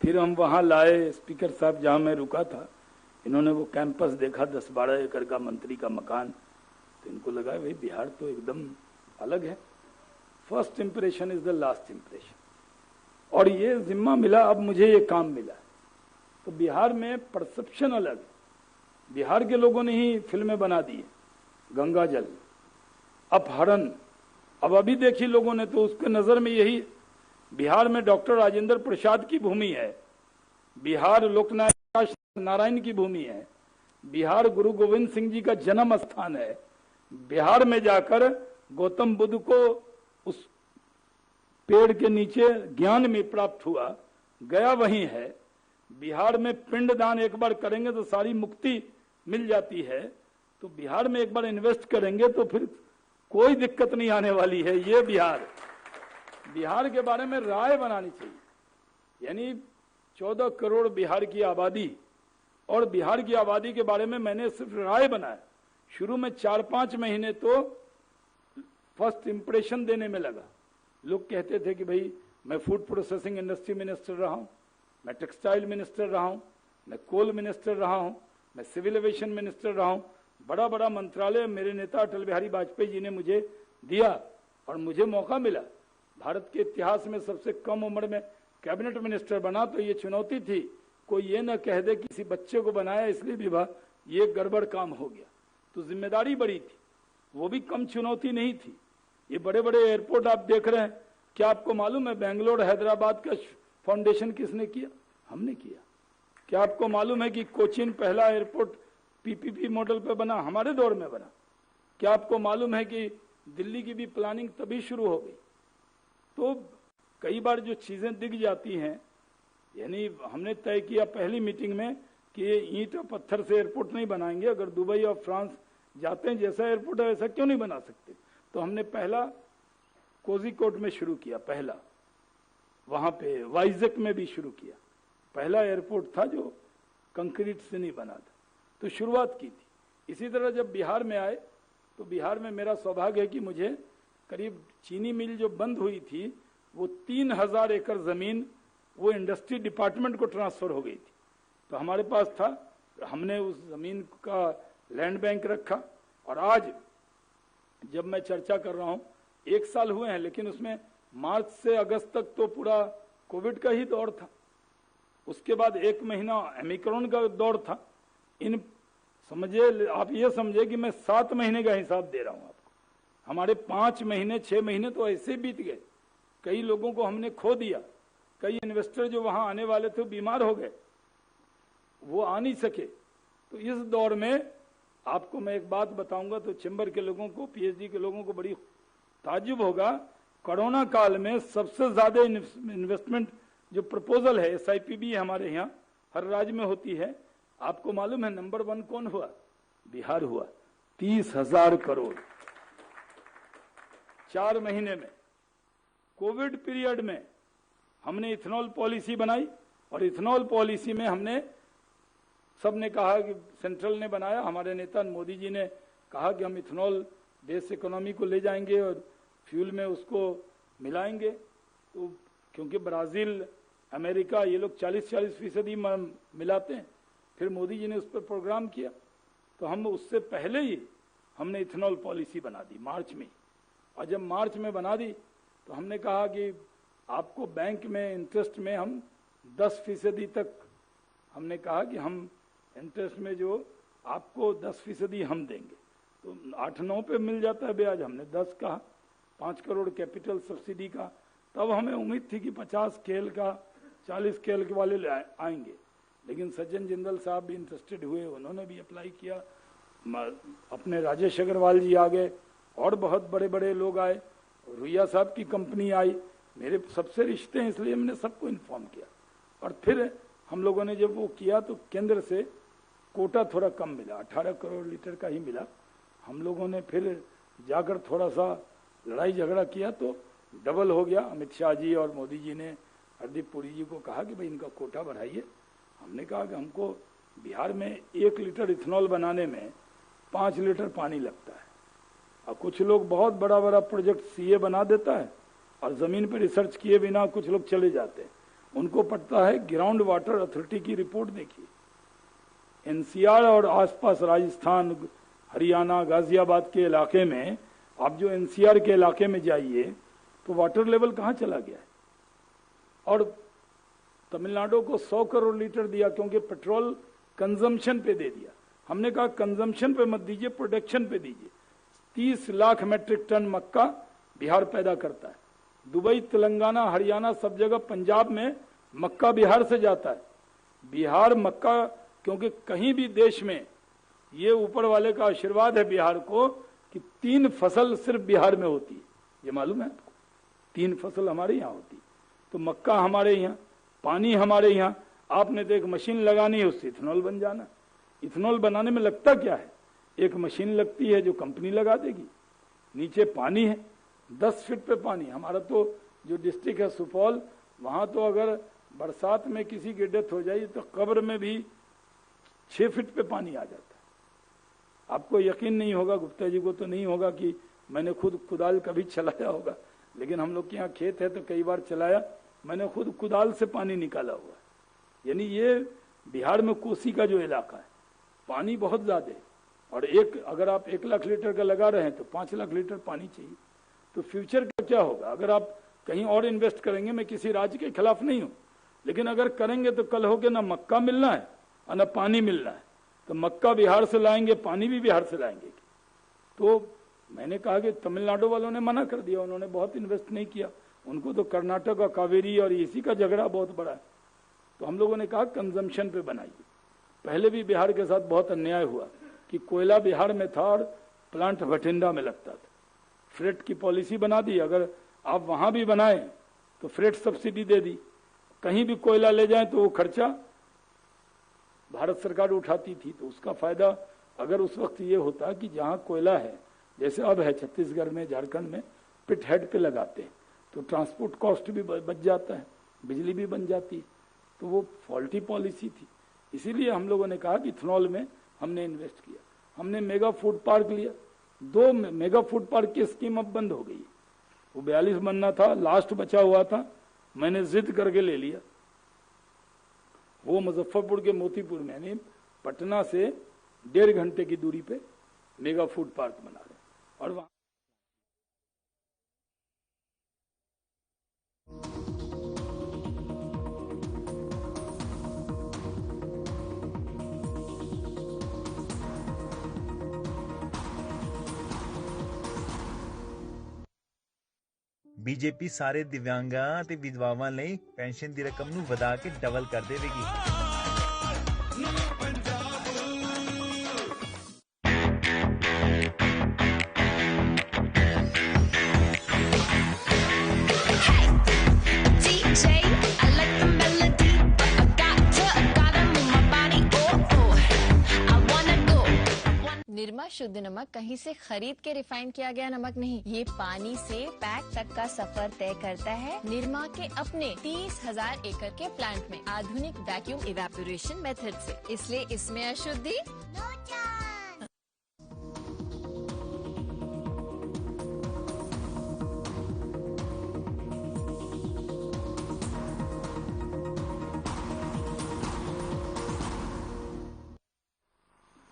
फिर हम वहां लाए स्पीकर साहब, जहां मैं रुका था, इन्होंने वो कैंपस देखा, 10-12 एकड़ का मंत्री का मकान। तो इनको लगा भाई बिहार तो एकदम अलग है। First impression is the last impression. और ये जिम्मा मिला, अब मुझे ये काम मिला। तो बिहार में परसेप्शन अलग है। बिहार के लोगों ने ही फिल्में बना दी है, गंगा जल, अपहरण। अब अभी देखी लोगों ने, तो उसके नजर में यही, बिहार में डॉक्टर राजेंद्र प्रसाद की भूमि है, बिहार लोकनायक नारायण की भूमि है, बिहार गुरु गोविंद सिंह जी का जन्म स्थान है। बिहार में जाकर गौतम बुद्ध को उस पेड़ के नीचे ज्ञान में प्राप्त हुआ, गया वही है। बिहार में पिंडदान एक बार करेंगे तो सारी मुक्ति मिल जाती है। तो बिहार में एक बार इन्वेस्ट करेंगे तो फिर कोई दिक्कत नहीं आने वाली है। ये बिहार के बारे में राय बनानी चाहिए। यानी 14 करोड़ बिहार की आबादी, और बिहार की आबादी के बारे में मैंने सिर्फ राय बनाया। शुरू में 4-5 महीने तो फर्स्ट इंप्रेशन देने में लगा। लोग कहते थे कि भाई मैं फूड प्रोसेसिंग इंडस्ट्री मिनिस्टर रहा हूं, मैं टेक्सटाइल मिनिस्टर रहा हूं, मैं कोल मिनिस्टर रहा हूं, मैं सिविल एविएशन मिनिस्टर रहा हूं। बड़ा बड़ा मंत्रालय मेरे नेता अटल बिहारी वाजपेयी जी ने मुझे दिया और मुझे मौका मिला। भारत के इतिहास में सबसे कम उम्र में कैबिनेट मिनिस्टर बना। तो ये चुनौती थी, कोई ये न कह दे किसी बच्चे को बनाया इसलिए विवाह, ये गड़बड़ काम हो गया। तो जिम्मेदारी बड़ी थी, वो भी कम चुनौती नहीं थी। ये बड़े बड़े एयरपोर्ट आप देख रहे हैं, क्या आपको मालूम है बेंगलोर हैदराबाद का फाउंडेशन किसने किया? हमने किया। क्या आपको मालूम है कि कोचीन पहला एयरपोर्ट पीपीपी मॉडल पे बना? हमारे दौर में बना। क्या आपको मालूम है कि दिल्ली की भी प्लानिंग तभी शुरू हो गई? तो कई बार जो चीजें दिख जाती हैं, यानी हमने तय किया पहली मीटिंग में कि ईंट और पत्थर से एयरपोर्ट नहीं बनाएंगे। अगर दुबई और फ्रांस जाते हैं, जैसा एयरपोर्ट है वैसा क्यों नहीं बना सकते? तो हमने पहला कोझिकोड में शुरू किया, पहला वहां पे वाइजक में भी शुरू किया। पहला एयरपोर्ट था जो कंक्रीट से नहीं बना था, तो शुरुआत की थी। इसी तरह जब बिहार में आए तो बिहार में मेरा सौभाग्य है कि मुझे करीब चीनी मिल जो बंद हुई थी वो 3000 एकड़ जमीन वो इंडस्ट्री डिपार्टमेंट को ट्रांसफर हो गई थी। तो हमारे पास था, हमने उस जमीन का लैंड बैंक रखा। और आज जब मैं चर्चा कर रहा हूं, 1 साल हुए हैं, लेकिन उसमें मार्च से अगस्त तक तो पूरा कोविड का ही दौर था। उसके बाद 1 महीना ओमिक्रॉन का दौर था। इन समझे, आप ये समझे कि मैं 7 महीने का हिसाब दे रहा हूं आपको। हमारे 5 महीने 6 महीने तो ऐसे बीत गए। कई लोगों को हमने खो दिया। कई इन्वेस्टर जो वहां आने वाले थे बीमार हो गए, वो आ नहीं सके। तो इस दौर में आपको मैं एक बात बताऊंगा तो चैम्बर के लोगों को, पीएचडी के लोगों को बड़ी ताज्जुब होगा। कोरोना काल में सबसे ज्यादा इन्वेस्टमेंट जो प्रपोजल है, एसआईपी हमारे यहाँ हर राज्य में होती है। आपको मालूम है नंबर 1 कौन हुआ? बिहार हुआ। 30,000 करोड़ 4 महीने में। कोविड पीरियड में हमने इथेनॉल पॉलिसी बनाई, और इथेनॉल पॉलिसी में हमने सबने कहा कि सेंट्रल ने बनाया, हमारे नेता मोदी जी ने कहा कि हम इथेनॉल देश इकोनॉमी को ले जाएंगे और फ्यूल में उसको मिलाएंगे। तो क्योंकि ब्राजील, अमेरिका ये लोग 40-40% मिलाते हैं। फिर मोदी जी ने उस पर प्रोग्राम किया, तो हम उससे पहले ही हमने इथेनॉल पॉलिसी बना दी मार्च में। और जब मार्च में बना दी तो हमने कहा कि आपको बैंक में इंटरेस्ट में हम 10% तक, हमने कहा कि हम इंटरेस्ट में जो आपको 10% हम देंगे। तो 8-9 पे मिल जाता है ब्याज, हमने 10 कहा। 5 करोड़ कैपिटल सब्सिडी का। तब हमें उम्मीद थी कि 50 केल का, 40 केल के वाले आएंगे। लेकिन सज्जन जिंदल साहब भी इंटरेस्टेड हुए, उन्होंने भी अप्लाई किया। अपने राजेश अग्रवाल जी आ गए, और बहुत बड़े बड़े लोग आए। रुइया साहब की कंपनी आई। मेरे सबसे रिश्ते हैं, इसलिए मैंने सबको इन्फॉर्म किया। और फिर हम लोगों ने जब वो किया तो केंद्र से कोटा थोड़ा कम मिला, 18 करोड़ लीटर का ही मिला। हम लोगों ने फिर जाकर थोड़ा सा लड़ाई झगड़ा किया तो डबल हो गया। अमित शाह जी और मोदी जी ने हरदीप पुरी जी को कहा कि भाई इनका कोटा बढ़ाइए। हमने कहा कि हमको बिहार में 1 लीटर इथेनॉल बनाने में 5 लीटर पानी लगता है। और कुछ लोग बहुत बड़ा बड़ा प्रोजेक्ट सीए बना देता है और जमीन पर रिसर्च किए बिना कुछ लोग चले जाते हैं। उनको पड़ता है ग्राउंड वाटर अथॉरिटी की रिपोर्ट देखिए, एनसीआर और आसपास राजस्थान, हरियाणा, गाजियाबाद के इलाके में, आप जो एनसीआर के इलाके में जाइए तो वाटर लेवल कहाँ चला गया है। और तमिलनाडु को 100 करोड़ लीटर दिया क्योंकि पेट्रोल कंजम्पशन पे दे दिया। हमने कहा कंजम्पशन पे मत दीजिए, प्रोडक्शन पे दीजिए। 30 लाख मैट्रिक टन मक्का बिहार पैदा करता है। दुबई, तेलंगाना, हरियाणा, सब जगह, पंजाब में मक्का बिहार से जाता है। बिहार मक्का, क्योंकि कहीं भी देश में ये ऊपर वाले का आशीर्वाद है बिहार को कि 3 फसल सिर्फ बिहार में होती है। ये मालूम है आपको? 3 फसल हमारे यहाँ होती है। तो मक्का हमारे यहाँ, पानी हमारे यहाँ। आपने तो एक मशीन लगानी है, उससे इथेनॉल बन जाना। इथेनॉल बनाने में लगता क्या है? एक मशीन लगती है जो कंपनी लगा देगी। नीचे पानी है, 10 फीट पे पानी। हमारा तो जो डिस्ट्रिक्ट है सुपौल, वहां तो अगर बरसात में किसी की डेथ हो जाए तो कब्र में भी 6 फीट पे पानी आ जाता है। आपको यकीन नहीं होगा, गुप्ता जी को तो नहीं होगा कि मैंने खुद कुदाल कभी चलाया होगा, लेकिन हम लोग के यहाँ खेत है तो कई बार चलाया। मैंने खुद कुदाल से पानी निकाला हुआ है। यानी ये बिहार में कोसी का जो इलाका है, पानी बहुत ज्यादा है। और अगर आप 1 लाख लीटर का लगा रहे हैं तो 5 लाख लीटर पानी चाहिए। तो फ्यूचर का क्या होगा? अगर आप कहीं और इन्वेस्ट करेंगे, मैं किसी राज्य के खिलाफ नहीं हूं, लेकिन अगर करेंगे तो कल होके ना मक्का मिलना है और ना पानी मिलना है। तो मक्का बिहार से लाएंगे, पानी भी बिहार से लाएंगे। तो मैंने कहा कि तमिलनाडु वालों ने मना कर दिया, उन्होंने बहुत इन्वेस्ट नहीं किया। उनको तो कर्नाटक और कावेरी और इसी का झगड़ा बहुत बड़ा है। तो हम लोगों ने कहा कंजम्पशन पे बनाइए। पहले भी बिहार के साथ बहुत अन्याय हुआ कि कोयला बिहार में था और प्लांट भटिंडा में लगता था। फ्रेट की पॉलिसी बना दी, अगर आप वहां भी बनाए तो फ्रेट सब्सिडी दे दी। कहीं भी कोयला ले जाए तो वो खर्चा भारत सरकार उठाती थी। तो उसका फायदा अगर उस वक्त ये होता कि जहां कोयला है, जैसे अब है छत्तीसगढ़ में, झारखंड में, पिट हेड पे लगाते हैं तो ट्रांसपोर्ट कॉस्ट भी बच जाता है, बिजली भी बन जाती है। तो वो फॉल्टी पॉलिसी थी। इसीलिए हम लोगों ने कहा कि इथेनॉल में हमने इन्वेस्ट किया। हमने मेगा फूड पार्क लिया। 2 मेगा फूड पार्क की स्कीम अब बंद हो गई। वो 42 बनना था, लास्ट बचा हुआ था, मैंने जिद करके ले लिया। वो मुजफ्फरपुर के मोतीपुर में, यानी पटना से 1.5 घंटे की दूरी पे मेगा फूड पार्क बना रहे हैं। और वहां ਬੀਜੇਪੀ ਸਾਰੇ ਦਿਵਿਆਂਗਾਂ ਤੇ ਵਿਧਵਾਵਾਂ ਲਈ ਪੈਨਸ਼ਨ ਦੀ ਰਕਮ ਨੂੰ ਵਧਾ ਕੇ ਡਬਲ ਕਰ ਦੇਵੇਗੀ। निरमा शुद्ध नमक कहीं से खरीद के रिफाइन किया गया नमक नहीं, ये पानी से पैक तक का सफर तय करता है निरमा के अपने 30,000 एकड़ के प्लांट में आधुनिक वैक्यूम इवेपोरेशन मेथड से। इसलिए इसमें अशुद्धि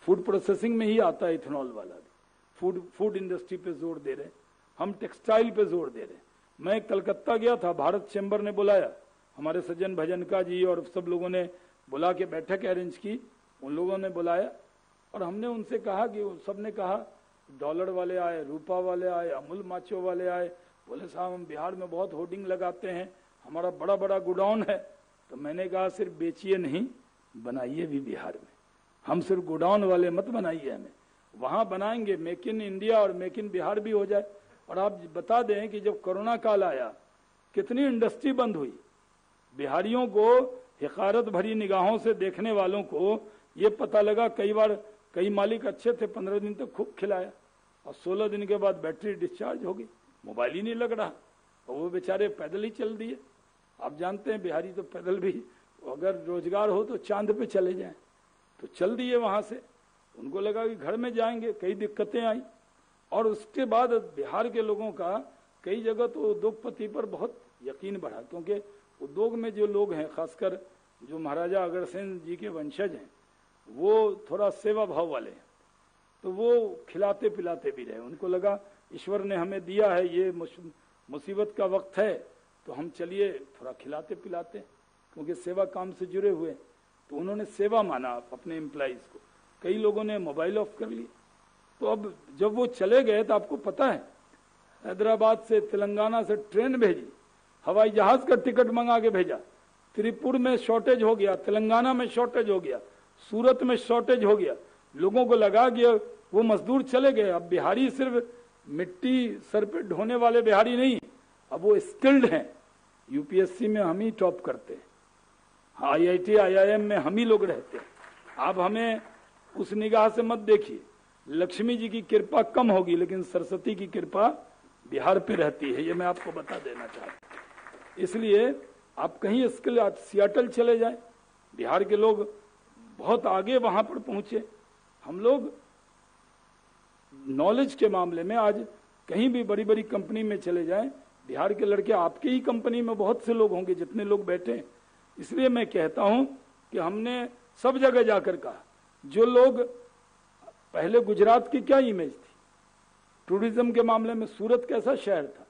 फूड प्रोसेसिंग में ही आता है इथेनॉल वाला भी। फूड इंडस्ट्री पे जोर दे रहे हैं, हम टेक्सटाइल पे जोर दे रहे हैं। मैं कलकत्ता गया था, भारत चैम्बर ने बुलाया, हमारे सज्जन भजनका जी और सब लोगों ने बुला के बैठक अरेंज की। उन लोगों ने बुलाया और हमने उनसे कहा कि सबने कहा, डॉलर वाले आए, रूपा वाले आए, अमूल माचो वाले आए, बोले साहब हम बिहार में बहुत होर्डिंग लगाते हैं, हमारा बड़ा बड़ा गोडाउन है। तो मैंने कहा सिर्फ बेचिए नहीं, बनाइए भी बिहार में। हम सिर्फ गोडाउन वाले मत बनाइए, हमें वहां बनाएंगे मेक इन इंडिया और मेक इन बिहार भी हो जाए। और आप बता दें कि जब कोरोना काल आया कितनी इंडस्ट्री बंद हुई। बिहारियों को, हिकारत भरी निगाहों से देखने वालों को ये पता लगा, कई बार कई मालिक अच्छे थे, 15 दिन तक खूब खिलाया और 16 दिन के बाद बैटरी डिस्चार्ज हो गई, मोबाइल ही नहीं लग रहा और वो बेचारे पैदल ही चल दिए। आप जानते हैं बिहारी तो पैदल भी, अगर रोजगार हो तो चांद पे चले जाएं। तो चल दिए वहां से। उनको लगा कि घर में जाएंगे, कई दिक्कतें आई। और उसके बाद बिहार के लोगों का कई जगह तो उद्योगपति पर बहुत यकीन बढ़ा, क्योंकि उद्योग में जो लोग हैं, खासकर जो महाराजा अग्रसेन जी के वंशज हैं, वो थोड़ा सेवा भाव वाले हैं, तो वो खिलाते पिलाते भी रहे। उनको लगा ईश्वर ने हमें दिया है, ये मुसीबत का वक्त है, तो हम चलिए थोड़ा खिलाते पिलाते, क्योंकि सेवा काम से जुड़े हुए। तो उन्होंने सेवा माना अपने एम्प्लॉइज को। कई लोगों ने मोबाइल ऑफ कर लिए। तो अब जब वो चले गए तो आपको पता है, हैदराबाद से तेलंगाना से ट्रेन भेजी, हवाई जहाज का टिकट मंगा के भेजा, त्रिपुर में शॉर्टेज हो गया, तेलंगाना में शॉर्टेज हो गया, सूरत में शॉर्टेज हो गया। लोगों को लगा कि वो मजदूर चले गए। अब बिहारी सिर्फ मिट्टी सर पे ढोने वाले बिहारी नहीं, अब वो स्किल्ड हैं। यूपीएससी में हम ही टॉप करते हैं, IIT IIM में हम ही लोग रहते हैं। आप हमें उस निगाह से मत देखिए। लक्ष्मी जी की कृपा कम होगी, लेकिन सरस्वती की कृपा बिहार पे रहती है, ये मैं आपको बता देना चाहता हूं। इसलिए आप कहीं स्किल, सियाटल चले जाए, बिहार के लोग बहुत आगे वहां पर पहुंचे। हम लोग नॉलेज के मामले में आज कहीं भी बड़ी बड़ी कंपनी में चले जाएं, बिहार के लड़के, आपके ही कंपनी में बहुत से लोग होंगे जितने लोग बैठे हैं। इसलिए मैं कहता हूं कि हमने सब जगह जाकर कहा, जो लोग पहले गुजरात की क्या इमेज थी टूरिज्म के मामले में, सूरत कैसा शहर था,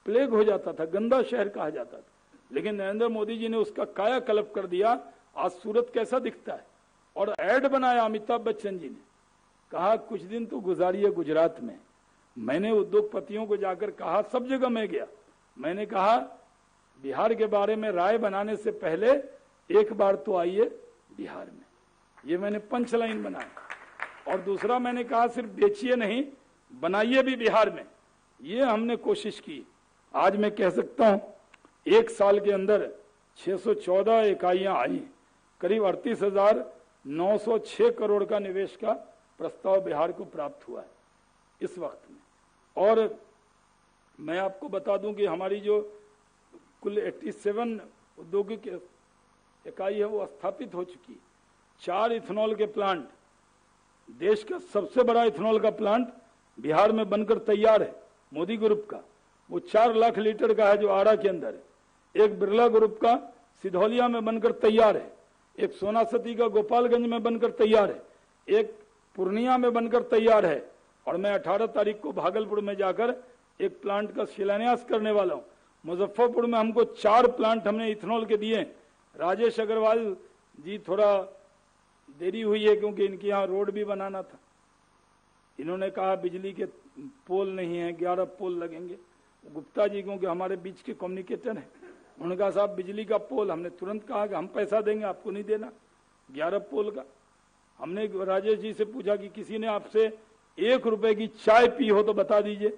प्लेग हो जाता था, गंदा शहर कहा जाता था, लेकिन नरेंद्र मोदी जी ने उसका कायाकल्प कर दिया। आज सूरत कैसा दिखता है। और ऐड बनाया अमिताभ बच्चन जी ने, कहा कुछ दिन तो गुजारिए गुजरात में। मैंने उद्योगपतियों को जाकर कहा, सब जगह मैं गया, मैंने कहा बिहार के बारे में राय बनाने से पहले एक बार तो आइए बिहार में। ये मैंने पंच लाइन बनाया। और दूसरा मैंने कहा सिर्फ बेचिए नहीं, बनाइए भी बिहार में। ये हमने कोशिश की। आज मैं कह सकता हूं, एक साल के अंदर 614 इकाइयां आई, करीब 38,906 करोड़ का निवेश का प्रस्ताव बिहार को प्राप्त हुआ है इस वक्त में। और मैं आपको बता दूं कि हमारी जो कुल 87 औद्योगिक इकाई है वो स्थापित हो चुकी है। 4 इथेनॉल के प्लांट, देश का सबसे बड़ा इथेनॉल का प्लांट बिहार में बनकर तैयार है, मोदी ग्रुप का। वो 4 लाख लीटर का है जो आड़ा के अंदर है। एक बिरला ग्रुप का सिधौलिया में बनकर तैयार है, एक सोनासती का गोपालगंज में बनकर तैयार है, एक पूर्णिया में बनकर तैयार है। और मैं 18 तारीख को भागलपुर में जाकर एक प्लांट का शिलान्यास करने वाला हूं। मुजफ्फरपुर में हमको 4 प्लांट हमने इथेनॉल के दिए। राजेश अग्रवाल जी थोड़ा देरी हुई है, क्योंकि इनके यहाँ रोड भी बनाना था। इन्होंने कहा बिजली के पोल नहीं है, 11 पोल लगेंगे। गुप्ता जी क्योंकि हमारे बीच के कम्युनिकेटर हैं, उन्होंने कहा साहब बिजली का पोल। हमने तुरंत कहा कि हम पैसा देंगे, आपको नहीं देना 11 पोल का। हमने राजेश जी से पूछा कि किसी ने आपसे 1 रुपए की चाय पी हो तो बता दीजिए।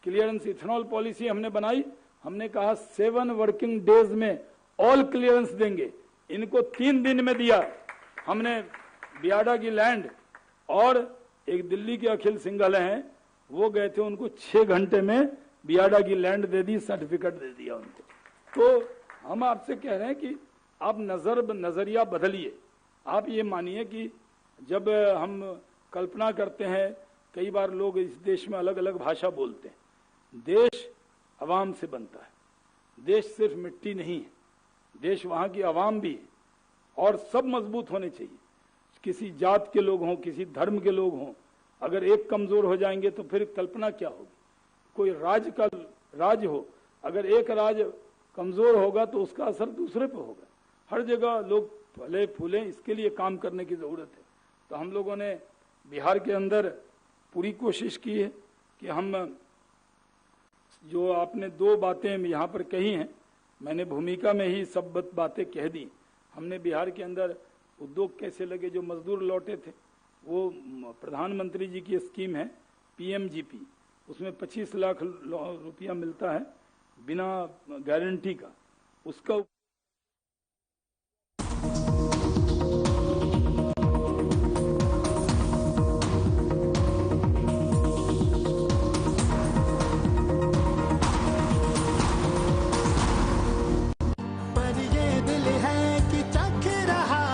क्लियरेंस इथेनॉल पॉलिसी हमने बनाई। हमने कहा 7 वर्किंग डेज में ऑल क्लियरेंस देंगे। इनको 3 दिन में दिया। हमने बियाडा की लैंड, और एक दिल्ली के अखिल सिंघल हैं, वो गए थे, उनको 6 घंटे में बियाडा की लैंड दे दी, सर्टिफिकेट दे दिया उनको। तो हम आपसे कह रहे हैं कि आप नजरिया बदलिए। आप ये मानिए कि जब हम कल्पना करते हैं, कई बार लोग इस देश में अलग अलग भाषा बोलते हैं। देश अवाम से बनता है। देश सिर्फ मिट्टी नहीं है, देश वहां की अवाम भी है। और सब मजबूत होने चाहिए। किसी जात के लोग हों, किसी धर्म के लोग हों, अगर एक कमजोर हो जाएंगे तो फिर कल्पना क्या होगी। कोई राज हो, अगर एक राज कमजोर होगा तो उसका असर दूसरे पे होगा। हर जगह लोग फले फूले, इसके लिए काम करने की जरूरत है। तो हम लोगों ने बिहार के अंदर पूरी कोशिश की है कि हम, जो आपने 2 बातें यहाँ पर कही हैं, मैंने भूमिका में ही सब बातें कह दी। हमने बिहार के अंदर उद्योग कैसे लगे, जो मजदूर लौटे थे, वो प्रधानमंत्री जी की स्कीम है PMGP, उसमें 25 लाख रुपया मिलता है बिना गारंटी का। उसका पर ये दिल है कि चख रहा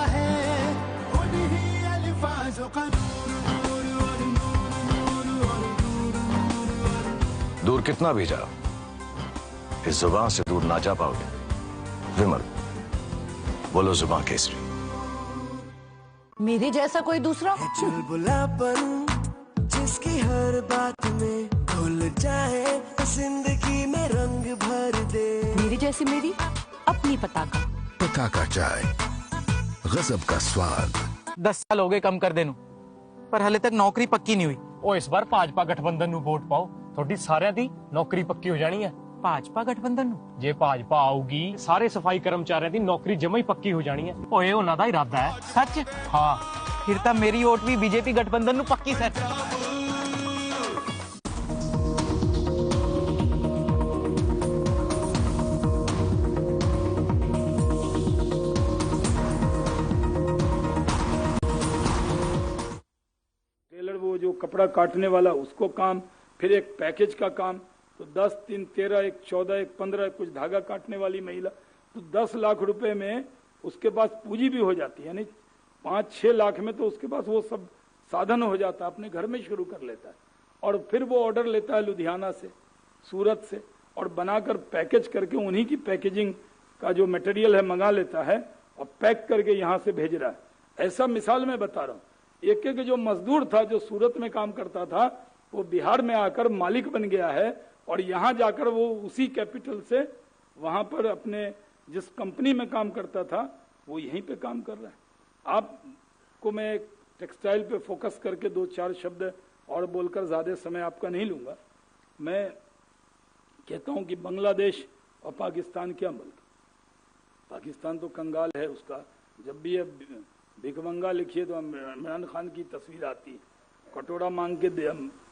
है, खुद ही दूर कितना भी जाओ, इस जुबान से दूर ना जा पाओगे। विमल, बोलो जुबान केसरी। मेरे जैसा कोई दूसरा? चुलबुलापन जिसकी हर बात में घुल जाए, जिंदगी में रंग भर दे। मेरी जैसी मेरी अपनी पताका। पताका चाय, गजब का स्वाद। 10 साल हो गए कम कर देनु, पर हले तक नौकरी पक्की नहीं हुई। ओ इस बार भाजपा गठबंधन नु वोट पाओ, थोड़ी सारियां दी नौकरी पक्की हो जानी है। भाजपा गठबंधन नु? जे भाजपा आऊगी सारे सफाई कर्मचारियों दी नौकरी जमा ही पक्की हो जानी है। ओए उन्हां दा इरादा है। सच? हाँ। फिर तो मेरी वोट भी बीजेपी गठबंधन नु पक्की सर। वो जो कपड़ा काटने वाला उसको काम, फिर एक पैकेज का काम, तो 10, 3, 13, एक 14, एक 15, कुछ धागा काटने वाली महिला, तो 10 लाख रुपए में उसके पास पूंजी भी हो जाती है, यानी 5-6 लाख में तो उसके पास वो सब साधन हो जाता है, अपने घर में शुरू कर लेता है। और फिर वो ऑर्डर लेता है लुधियाना से, सूरत से, और बनाकर पैकेज करके उन्हीं की पैकेजिंग का जो मटेरियल है मंगा लेता है और पैक करके यहाँ से भेज रहा है। ऐसा मिसाल मैं बता रहा हूँ। एक एक जो मजदूर था जो सूरत में काम करता था, वो बिहार में आकर मालिक बन गया है और यहाँ जाकर वो उसी कैपिटल से वहां पर अपने जिस कंपनी में काम करता था वो यहीं पे काम कर रहा है। आपको मैं टेक्सटाइल पे फोकस करके 2-4 शब्द और बोलकर ज्यादा समय आपका नहीं लूंगा। मैं कहता हूं कि बांग्लादेश और पाकिस्तान क्या मुल्क। पाकिस्तान तो कंगाल है उसका, जब भी भिखमंगा लिखिए तो इमरान खान की तस्वीर आती है। कटोरा मांग के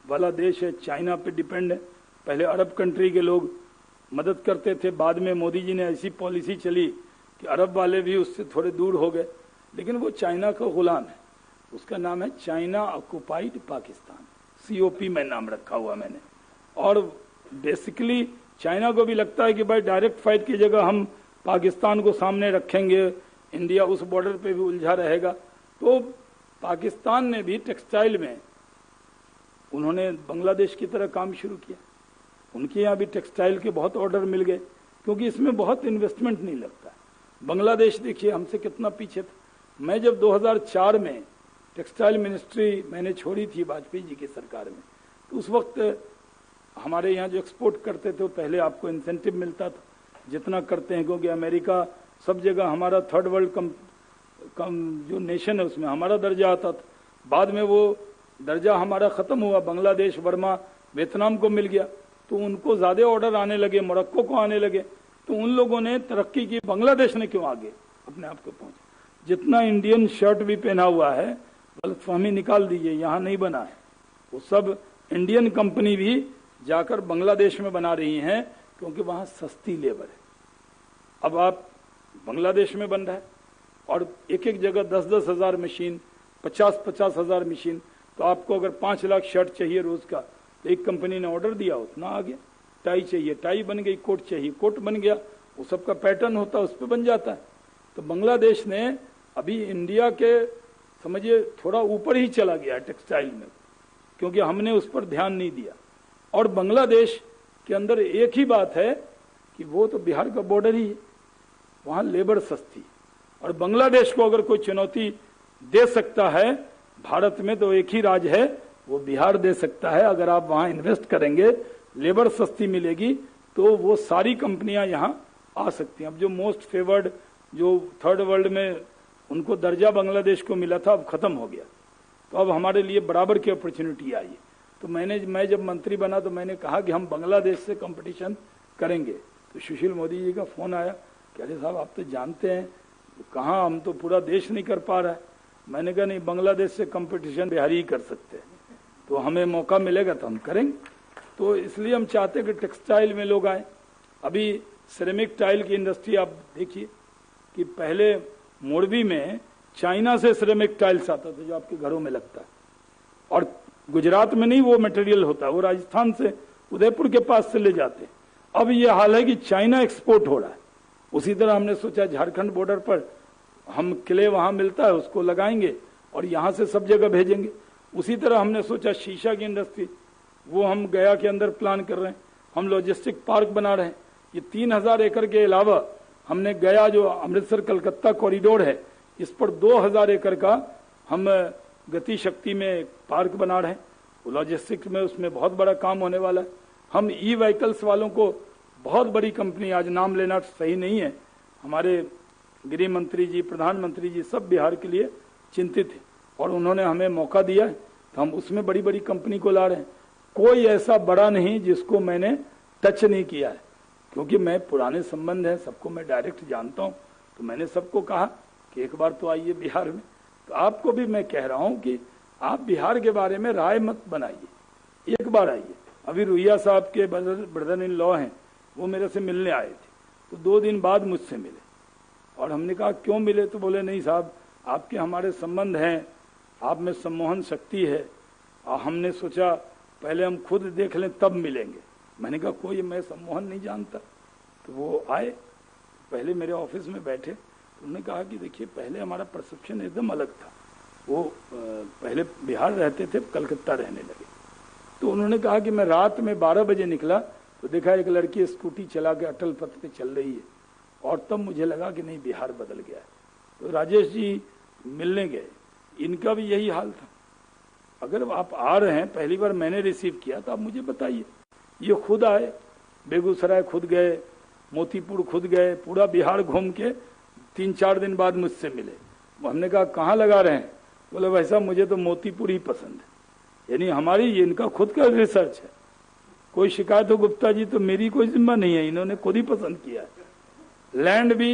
वाला देश है, चाइना पे डिपेंड है। पहले अरब कंट्री के लोग मदद करते थे, बाद में मोदी जी ने ऐसी पॉलिसी चली कि अरब वाले भी उससे थोड़े दूर हो गए, लेकिन वो चाइना का गुलाम है। उसका नाम है चाइना ऑक्युपाइड पाकिस्तान, COP में नाम रखा हुआ मैंने। और बेसिकली चाइना को भी लगता है कि भाई डायरेक्ट फाइट की जगह हम पाकिस्तान को सामने रखेंगे, इंडिया उस बॉर्डर पे भी उलझा रहेगा। तो पाकिस्तान ने भी टेक्सटाइल में उन्होंने बांग्लादेश की तरह काम शुरू किया। उनके यहाँ भी टेक्सटाइल के बहुत ऑर्डर मिल गए, क्योंकि इसमें बहुत इन्वेस्टमेंट नहीं लगता। बांग्लादेश देखिए हमसे कितना पीछे था। मैं जब 2004 में टेक्सटाइल मिनिस्ट्री मैंने छोड़ी थी वाजपेयी जी की सरकार में, तो उस वक्त हमारे यहाँ जो एक्सपोर्ट करते थे पहले आपको इंसेंटिव मिलता था जितना करते हैं, क्योंकि अमेरिका सब जगह हमारा थर्ड वर्ल्ड कम जो नेशन है उसमें हमारा दर्जा आता था। बाद में वो दर्जा हमारा खत्म हुआ, बांग्लादेश, बर्मा, वियतनाम को मिल गया, तो उनको ज्यादा ऑर्डर आने लगे, मोरक्को को आने लगे। तो उन लोगों ने तरक्की की, बांग्लादेश ने क्यों आगे अपने आप को पहुंचा। जितना इंडियन शर्ट भी पहना हुआ है, गलतफहमी निकाल दीजिए, यहाँ नहीं बना है। वो सब इंडियन कंपनी भी जाकर बांग्लादेश में बना रही हैं, क्योंकि वहां सस्ती लेबर है। अब आप बांग्लादेश में बन रहा है और एक एक जगह 10-10 हजार मशीन, 50-50 हजार मशीन। तो आपको अगर 5 लाख शर्ट चाहिए रोज का, तो एक कंपनी ने ऑर्डर दिया, उतना आ गया। टाई चाहिए, टाई बन गई। कोट चाहिए, कोट बन गया। वो सबका पैटर्न होता है, उस पर बन जाता है। तो बांग्लादेश ने अभी इंडिया के समझिए थोड़ा ऊपर ही चला गया टेक्सटाइल में, क्योंकि हमने उस पर ध्यान नहीं दिया। और बांग्लादेश के अंदर एक ही बात है कि वो तो बिहार का बॉर्डर ही है, वहां लेबर सस्ती। और बांग्लादेश को अगर कोई चुनौती दे सकता है भारत में, तो एक ही राज्य है, वो बिहार दे सकता है। अगर आप वहां इन्वेस्ट करेंगे, लेबर सस्ती मिलेगी, तो वो सारी कंपनियां यहां आ सकती हैं। अब जो मोस्ट फेवर्ड, जो थर्ड वर्ल्ड में उनको दर्जा बांग्लादेश को मिला था, अब खत्म हो गया। तो अब हमारे लिए बराबर की अपॉर्चुनिटी आई है। तो मैं जब मंत्री बना तो मैंने कहा कि हम बांग्लादेश से कंपटीशन करेंगे। तो सुशील मोदी जी का फोन आया कि अरे साहब आप तो जानते हैं, कहाँ, हम तो पूरा देश नहीं कर पा रहा है। मैंने कहा नहीं, बांग्लादेश से कंपटीशन बिहारी ही कर सकते हैं, तो हमें मौका मिलेगा तो हम करेंगे। तो इसलिए हम चाहते हैं कि टेक्सटाइल में लोग आए। अभी सिरेमिक टाइल की इंडस्ट्री आप देखिए कि पहले मोरबी में चाइना से सिरेमिक टाइल्स आता था जो आपके घरों में लगता है, और गुजरात में नहीं वो मटेरियल होता, वो राजस्थान से, उदयपुर के पास से ले जाते। अब ये हाल है कि चाइना एक्सपोर्ट हो रहा है। उसी तरह हमने सोचा झारखंड बॉर्डर पर हम किले वहां मिलता है उसको लगाएंगे और यहां से सब जगह भेजेंगे। उसी तरह हमने सोचा शीशा की इंडस्ट्री, वो हम गया के अंदर प्लान कर रहे हैं। हम लॉजिस्टिक पार्क बना रहे हैं। ये 3000 एकड़ के अलावा हमने गया जो अमृतसर कलकत्ता कॉरिडोर है, इस पर 2000 एकड़ का हम गति शक्ति में पार्क बना रहे हैं। लॉजिस्टिक्स में उसमें बहुत बड़ा काम होने वाला है। हम ई व्हीकल्स वालों को, बहुत बड़ी कंपनी, आज नाम लेना सही नहीं है, हमारे गृह मंत्री जी, प्रधानमंत्री जी सब बिहार के लिए चिंतित है और उन्होंने हमें मौका दिया है, तो हम उसमें बड़ी बड़ी कंपनी को ला रहे हैं। कोई ऐसा बड़ा नहीं जिसको मैंने टच नहीं किया है, क्योंकि मैं पुराने संबंध है, सबको मैं डायरेक्ट जानता हूं। तो मैंने सबको कहा कि एक बार तो आइए बिहार में। तो आपको भी मैं कह रहा हूं कि आप बिहार के बारे में राय मत बनाइए, एक बार आइए। अभी रुइया साहब के ब्रदर इन लॉ हैं, वो मेरे से मिलने आए थे, तो 2 दिन बाद मुझसे मिले और हमने कहा क्यों मिले, तो बोले नहीं साहब आपके हमारे संबंध हैं, आप में सम्मोहन शक्ति है और हमने सोचा पहले हम खुद देख लें तब मिलेंगे। मैंने कहा कोई मैं सम्मोहन नहीं जानता। तो वो आए, पहले मेरे ऑफिस में बैठे, तो उन्होंने कहा कि देखिए पहले हमारा परसेप्शन एकदम अलग था, वो पहले बिहार रहते थे, कलकत्ता रहने लगे। तो उन्होंने कहा कि मैं रात में 12 बजे निकला तो देखा एक लड़की स्कूटी चला के अटल पथ पे चल रही है और तब मुझे लगा कि नहीं बिहार बदल गया है। तो राजेश जी मिलने गए, इनका भी यही हाल था। अगर आप आ रहे हैं, पहली बार मैंने रिसीव किया तो आप मुझे बताइए। ये खुद आए, बेगूसराय खुद गए, मोतीपुर खुद गए, पूरा बिहार घूम के 3-4 दिन बाद मुझसे मिले। हमने कहा कहाँ लगा रहे हैं, बोले वैसा मुझे तो मोतीपुर ही पसंद है। यानी हमारी ये इनका खुद का रिसर्च है। कोई शिकायत हो गुप्ता जी तो मेरी कोई जिम्मा नहीं है, इन्होंने खुद ही पसंद किया है। लैंड भी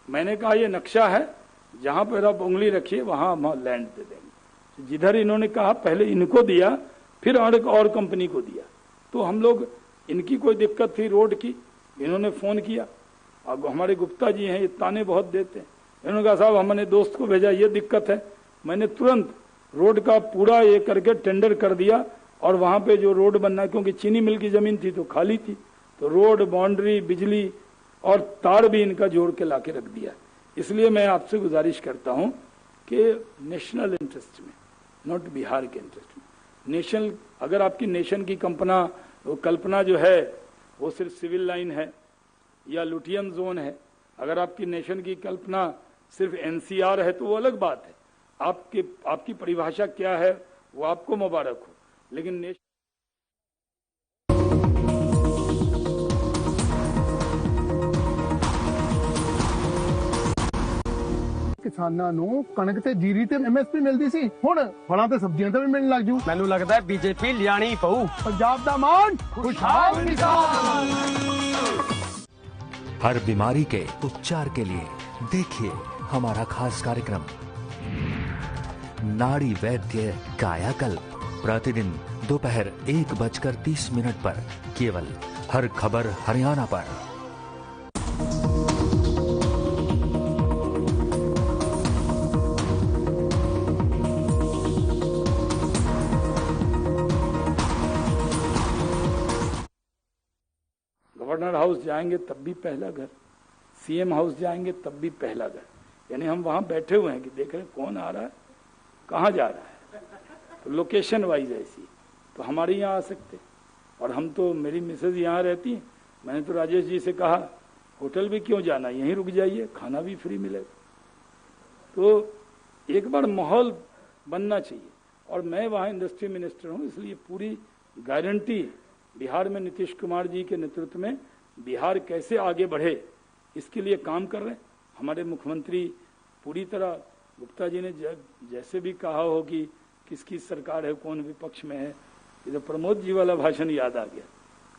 मैंने कहा ये नक्शा है, जहां पर आप उंगली रखिए वहां हम लैंड दे देंगे। जिधर इन्होंने कहा पहले इनको दिया, फिर और कंपनी को दिया। तो हम लोग, इनकी कोई दिक्कत थी रोड की, इन्होंने फोन किया। अब हमारे गुप्ता जी हैं, ये ताने बहुत देते हैं। इन्होंने कहा साहब हमने दोस्त को भेजा, ये दिक्कत है। मैंने तुरंत रोड का पूरा ये करके टेंडर कर दिया और वहां पे जो रोड बनना, क्योंकि चीनी मिल की जमीन थी तो खाली थी, तो रोड, बाउंड्री, बिजली और तार भी इनका जोड़ के लाके रख दिया। इसलिए मैं आपसे गुजारिश करता हूं कि नेशनल इंटरेस्ट में, नॉट बिहार के इंटरेस्ट में, नेशनल, अगर आपकी नेशन की कल्पना जो है वो सिर्फ सिविल लाइन है या लुटियन जोन है, अगर आपकी नेशन की कल्पना सिर्फ एनसीआर है तो वो अलग बात है। आपकी परिभाषा क्या है वो आपको मुबारक हो, लेकिन ਕਿਸਾਨਾਂ ਨੂੰ ਕਣਕ ਤੇ ਜੀਰੀ ਤੇ ਐਮਐਸਪੀ ਮਿਲਦੀ ਸੀ, ਹੁਣ ਫਲਾਂ ਤੇ ਸਬਜ਼ੀਆਂ ਤੇ ਵੀ ਮਿਲਣ ਲੱਗ ਜੂ। ਮੈਨੂੰ ਲੱਗਦਾ ਹੈ ਬੀਜੇਪੀ ਲਿਆਣੀ ਪਊ। ਪੰਜਾਬ ਦਾ ਮਾਣ, ਖੁਸ਼ਹਾਲ ਕਿਸਾਨ। हर बीमारी के उपचार के लिए देखिए हमारा खास कार्यक्रम नाड़ी वैद्य कायाकल्प, प्रतिदिन दोपहर 1:30 पर केवल हर खबर हरियाणा पर। गवर्नर हाउस जाएंगे तब भी पहला घर, सीएम हाउस जाएंगे तब भी पहला घर। यानी हम वहां बैठे हुए हैं कि देख रहे हैं कौन आ रहा है, कहाँ जा रहा है, तो लोकेशन वाइज ऐसी। तो हमारे यहाँ आ सकते, और हम तो, मेरी मिसेज यहाँ रहती है, मैंने तो राजेश जी से कहा होटल भी क्यों जाना, यहीं रुक जाइए, खाना भी फ्री मिलेगा। तो एक बार माहौल बनना चाहिए, और मैं वहाँ इंडस्ट्री मिनिस्टर हूँ, इसलिए पूरी गारंटी बिहार में नीतीश कुमार जी के नेतृत्व में बिहार कैसे आगे बढ़े इसके लिए काम कर रहे हैं। हमारे मुख्यमंत्री पूरी तरह, गुप्ता जी ने जैसे भी कहा हो कि किसकी सरकार है, कौन विपक्ष में है, इधर प्रमोद जी वाला भाषण याद आ गया।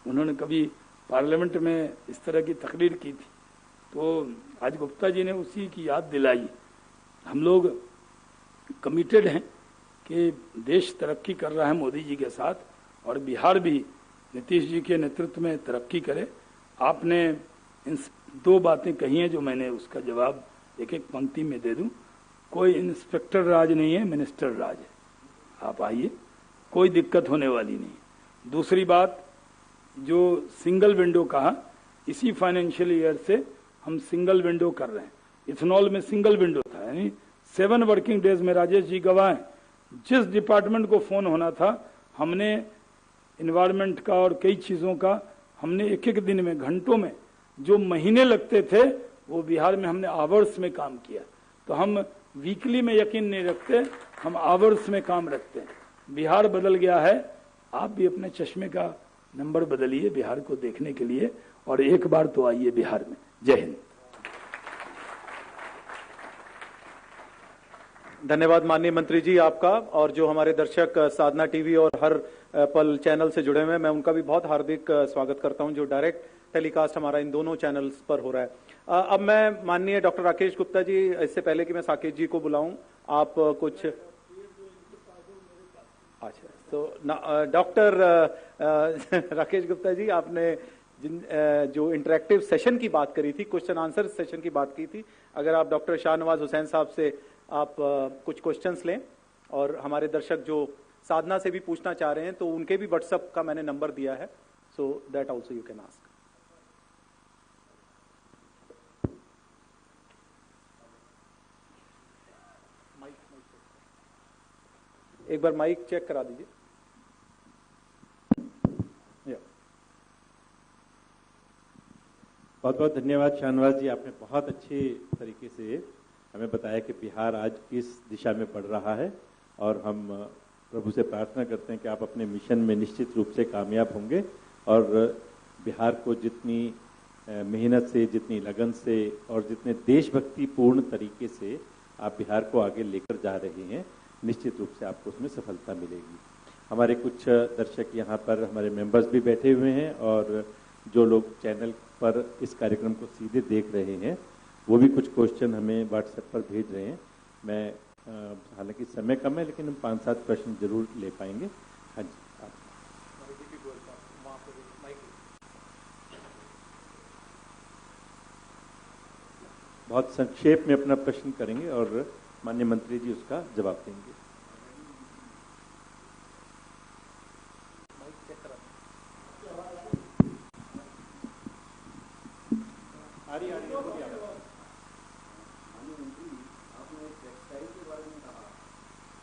उन्होंने कभी पार्लियामेंट में इस तरह की तकरीर की थी, तो आज गुप्ता जी ने उसी की याद दिलाई। हम लोग कमिटेड हैं कि देश तरक्की कर रहा है मोदी जी के साथ, और बिहार भी नीतीश जी के नेतृत्व में तरक्की करे। आपने इन 2 बातें कही हैं जो मैंने उसका जवाब एक एक पंक्ति में दे दूं। कोई इंस्पेक्टर राज नहीं है, मिनिस्टर राज है। आप आइए, कोई दिक्कत होने वाली नहीं। दूसरी बात, जो सिंगल विंडो कहा, इसी फाइनेंशियल ईयर से हम सिंगल विंडो कर रहे हैं। इथेनॉल में सिंगल विंडो था, यानी 7 वर्किंग डेज में, राजेश जी गवाह हैं, जिस डिपार्टमेंट को फोन होना था हमने इन्वायरमेंट का और कई चीजों का हमने एक एक दिन में, घंटों में, जो महीने लगते थे वो बिहार में हमने आवर्स में काम किया। तो हम वीकली में यकीन नहीं रखते, हम आवर्स में काम रखते हैं। बिहार बदल गया है। आप भी अपने चश्मे का नंबर बदलिए बिहार को देखने के लिए, और एक बार तो आइए बिहार में। जय हिंद। धन्यवाद माननीय मंत्री जी आपका। और जो हमारे दर्शक साधना टीवी और हर पल चैनल से जुड़े हुए हैं, मैं उनका भी बहुत हार्दिक स्वागत करता हूं, जो डायरेक्ट टेलीकास्ट हमारा इन दोनों चैनल्स पर हो रहा है। अब मैं माननीय डॉक्टर राकेश गुप्ता जी, इससे पहले कि मैं साकेत जी को बुलाऊं, आप कुछ अच्छा, तो डॉक्टर राकेश गुप्ता जी, आपने जो इंटरेक्टिव सेशन की बात करी थी, क्वेश्चन आंसर सेशन की बात की थी, अगर आप डॉक्टर शाहनवाज हुसैन साहब से आप कुछ क्वेश्चंस लें, और हमारे दर्शक जो साधना से भी पूछना चाह रहे हैं तो उनके भी व्हाट्सएप का मैंने नंबर दिया है, so that also you can ask. एक बार माइक चेक करा दीजिए। बहुत बहुत धन्यवाद शाहनवाज जी, आपने बहुत अच्छे तरीके से हमें बताया कि बिहार आज किस दिशा में बढ़ रहा है, और हम प्रभु से प्रार्थना करते हैं कि आप अपने मिशन में निश्चित रूप से कामयाब होंगे, और बिहार को जितनी मेहनत से, जितनी लगन से और जितने देशभक्ति पूर्ण तरीके से आप बिहार को आगे लेकर जा रहे हैं, निश्चित रूप से आपको उसमें सफलता मिलेगी। हमारे कुछ दर्शक यहाँ पर, हमारे मेंबर्स भी बैठे हुए हैं, और जो लोग चैनल पर इस कार्यक्रम को सीधे देख रहे हैं वो भी कुछ क्वेश्चन हमें व्हाट्सएप पर भेज रहे हैं। मैं हालांकि समय कम है, लेकिन हम 5-7 प्रश्न जरूर ले पाएंगे। हाँ जी, आप बहुत संक्षेप में अपना प्रश्न करेंगे और माननीय मंत्री जी उसका जवाब देंगे।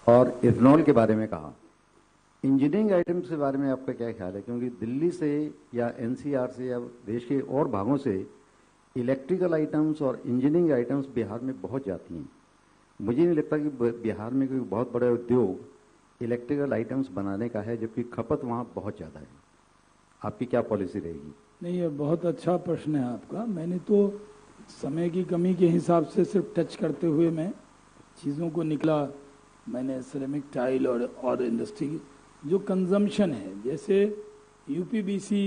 और इथेनॉल के बारे में कहा, इंजीनियरिंग आइटम्स के बारे में आपका क्या ख्याल है? क्योंकि दिल्ली से या एनसीआर से या देश के और भागों से इलेक्ट्रिकल आइटम्स और इंजीनियरिंग आइटम्स बिहार में बहुत जाती हैं। मुझे नहीं लगता कि बिहार में कोई बहुत बड़ा उद्योग इलेक्ट्रिकल आइटम्स बनाने का है, जबकि खपत वहाँ बहुत ज़्यादा है। आपकी क्या पॉलिसी रहेगी? नहीं, ये बहुत अच्छा प्रश्न है आपका। मैंने तो समय की कमी के हिसाब से सिर्फ टच करते हुए मैं चीज़ों को निकला। मैंने सिरेमिक टाइल और इंडस्ट्री जो कंजम्पशन है, जैसे यूपीबीसी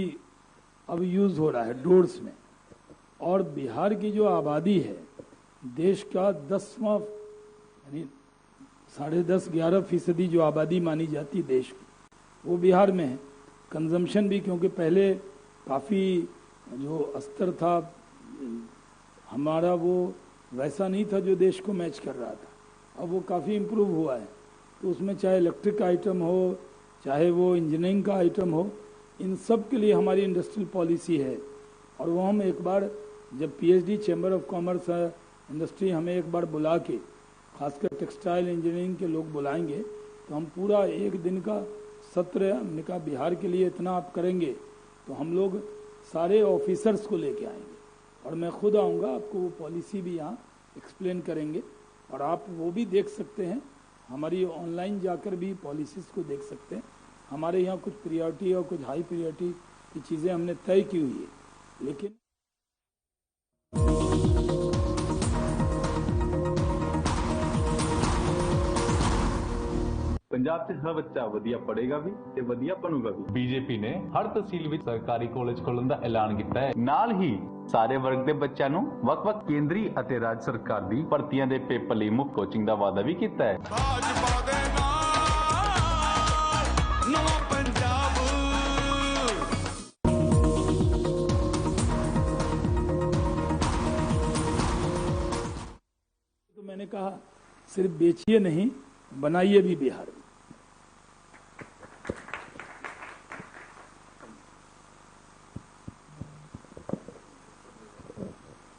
अब यूज़ हो रहा है डोर्स में, और बिहार की जो आबादी है देश का 10वां यानी 10.5-11% जो आबादी मानी जाती है देश की, वो बिहार में है। कंजम्पशन भी, क्योंकि पहले काफ़ी जो स्तर था हमारा वो वैसा नहीं था जो देश को मैच कर रहा था, अब वो काफ़ी इम्प्रूव हुआ है। तो उसमें चाहे इलेक्ट्रिक आइटम हो, चाहे वो इंजीनियरिंग का आइटम हो, इन सब के लिए हमारी इंडस्ट्रियल पॉलिसी है। और वो हम एक बार जब PhD chamber of commerce industry हमें एक बार बुला के, खासकर टेक्सटाइल इंजीनियरिंग के लोग बुलाएंगे, तो हम पूरा एक दिन का सत्र, हमने कहा बिहार के लिए इतना आप करेंगे तो हम लोग सारे ऑफिसर्स को लेके आएंगे, और मैं खुद आऊँगा, आपको वो पॉलिसी भी यहाँ एक्सप्लेन करेंगे, और आप वो भी देख सकते हैं। हमारी ऑनलाइन जाकर भी पॉलिसीज को देख सकते हैं। हमारे यहाँ कुछ प्रियोरिटी और कुछ हाई प्रियोरिटी की चीज़ें हमने तय की हुई है, लेकिन ਪੰਜਾਬ 'ਚ ਹਰ ਬੱਚਾ ਵਧੀਆ ਪੜ੍ਹੇਗਾ ਵੀ ਤੇ ਵਧੀਆ ਬਣੂਗਾ ਵੀ। ਬੀਜੇਪੀ ਨੇ ਹਰ ਤਹਿਸੀਲ ਵਿੱਚ ਸਰਕਾਰੀ ਕਾਲਜ ਖੋਲ੍ਹਣ ਦਾ ਐਲਾਨ ਕੀਤਾ ਹੈ। ਨਾਲ ਹੀ ਸਾਰੇ ਵਰਗ ਦੇ ਬੱਚਿਆਂ ਨੂੰ ਵੱਖ-ਵੱਖ ਕੇਂਦਰੀ ਅਤੇ ਰਾਜ ਸਰਕਾਰ ਦੀ ਭਰਤੀਆਂ ਦੇ ਪੇਪਰ ਲਈ ਮੁਫਤ ਕੋਚਿੰਗ ਦਾ ਵਾਅਦਾ ਵੀ ਕੀਤਾ ਹੈ। ਭਾਜਪਾ ਦੇ ਨਾਲ ਨਵਾਂ ਪੰਜਾਬ। तो मैंने कहा सिर्फ बेचिए नहीं, बनाइए भी बिहार में।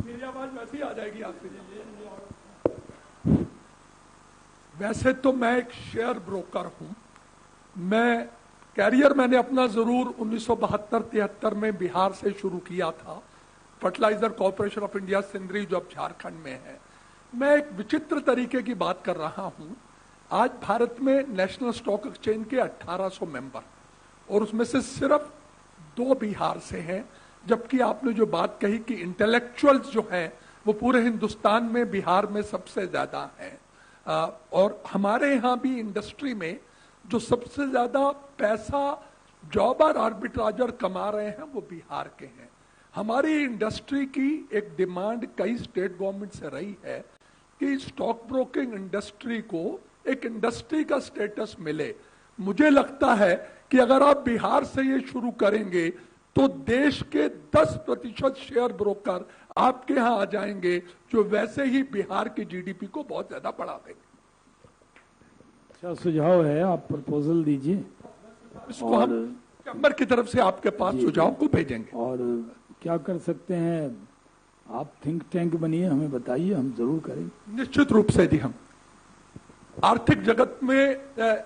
मेरी आवाज वैसे ही आ जाएगी आपके लिए। वैसे तो मैं एक शेयर ब्रोकर हूं। मैं कैरियर मैंने अपना जरूर 1972-73 में बिहार से शुरू किया था। Fertilizer corporation of India Sindri जो अब झारखंड में है। मैं एक विचित्र तरीके की बात कर रहा हूं। आज भारत में नेशनल स्टॉक एक्सचेंज के 1800 मेंबर और उसमें से सिर्फ 2 बिहार से हैं, जबकि आपने जो बात कही कि इंटेलेक्चुअल्स जो हैं वो पूरे हिंदुस्तान में बिहार में सबसे ज्यादा हैं। और हमारे यहाँ भी इंडस्ट्री में जो सबसे ज्यादा पैसा जॉबर आर्बिट्राजर कमा रहे हैं वो बिहार के हैं। हमारी इंडस्ट्री की एक डिमांड कई स्टेट गवर्नमेंट से रही है कि स्टॉक ब्रोकिंग इंडस्ट्री को एक इंडस्ट्री का स्टेटस मिले। मुझे लगता है कि अगर आप बिहार से ये शुरू करेंगे तो देश के 10% शेयर ब्रोकर आपके यहां आ जाएंगे, जो वैसे ही बिहार की जीडीपी को बहुत ज्यादा बढ़ा देंगे। अच्छा सुझाव है, आप प्रपोजल दीजिए, इसको हम चैम्बर की तरफ से आपके पास सुझाव को भेजेंगे। और क्या कर सकते हैं, आप थिंक टैंक बनिए, हमें बताइए, हम जरूर करेंगे। निश्चित रूप से जी। हम आर्थिक जगत में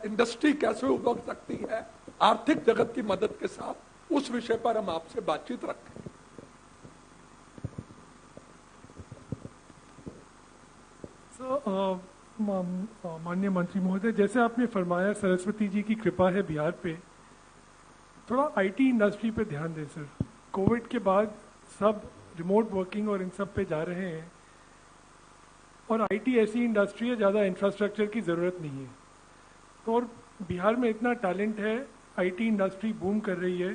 इंडस्ट्री कैसे उभर सकती है, आर्थिक जगत की मदद के साथ, उस विषय पर हम आपसे बातचीत रखें। माननीय मंत्री महोदय, जैसे आपने फरमाया सरस्वती जी की कृपा है बिहार पे, थोड़ा आईटी इंडस्ट्री पे ध्यान दें सर। कोविड के बाद सब रिमोट वर्किंग और इन सब पे जा रहे हैं, और आईटी ऐसी इंडस्ट्री है ज़्यादा इंफ्रास्ट्रक्चर की ज़रूरत नहीं है। तो और बिहार में इतना टैलेंट है, आईटी इंडस्ट्री बूम कर रही है,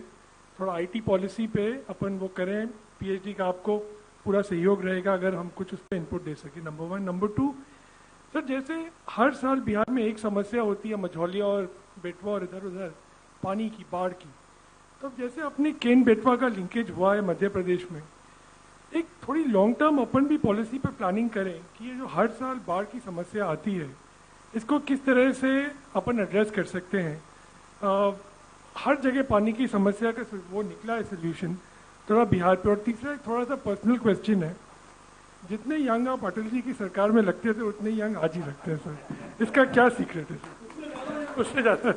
थोड़ा आईटी पॉलिसी पे अपन वो करें। पीएचडी का आपको पूरा सहयोग रहेगा अगर हम कुछ उस पर इनपुट दे सके, नंबर 1। नंबर 2 सर, जैसे हर साल बिहार में एक समस्या होती है मझौलिया और बेटवा और इधर उधर पानी की, बाढ़ की। तो जैसे अपने केन बेटवा का लिंकेज हुआ है मध्य प्रदेश में, एक थोड़ी लॉन्ग टर्म अपन भी पॉलिसी पे प्लानिंग करें कि ये जो हर साल बाढ़ की समस्या आती है इसको किस तरह से अपन एड्रेस कर सकते हैं। हर जगह पानी की समस्या का वो निकला है सोल्यूशन थोड़ा बिहार पे। और तीसरा एक थोड़ा सा पर्सनल क्वेश्चन है, जितने यंग आप अटल जी की सरकार में लगते थे उतने यंग आज ही लगते हैं सर, इसका क्या सीक्रेट है सर? उससे ज्यादा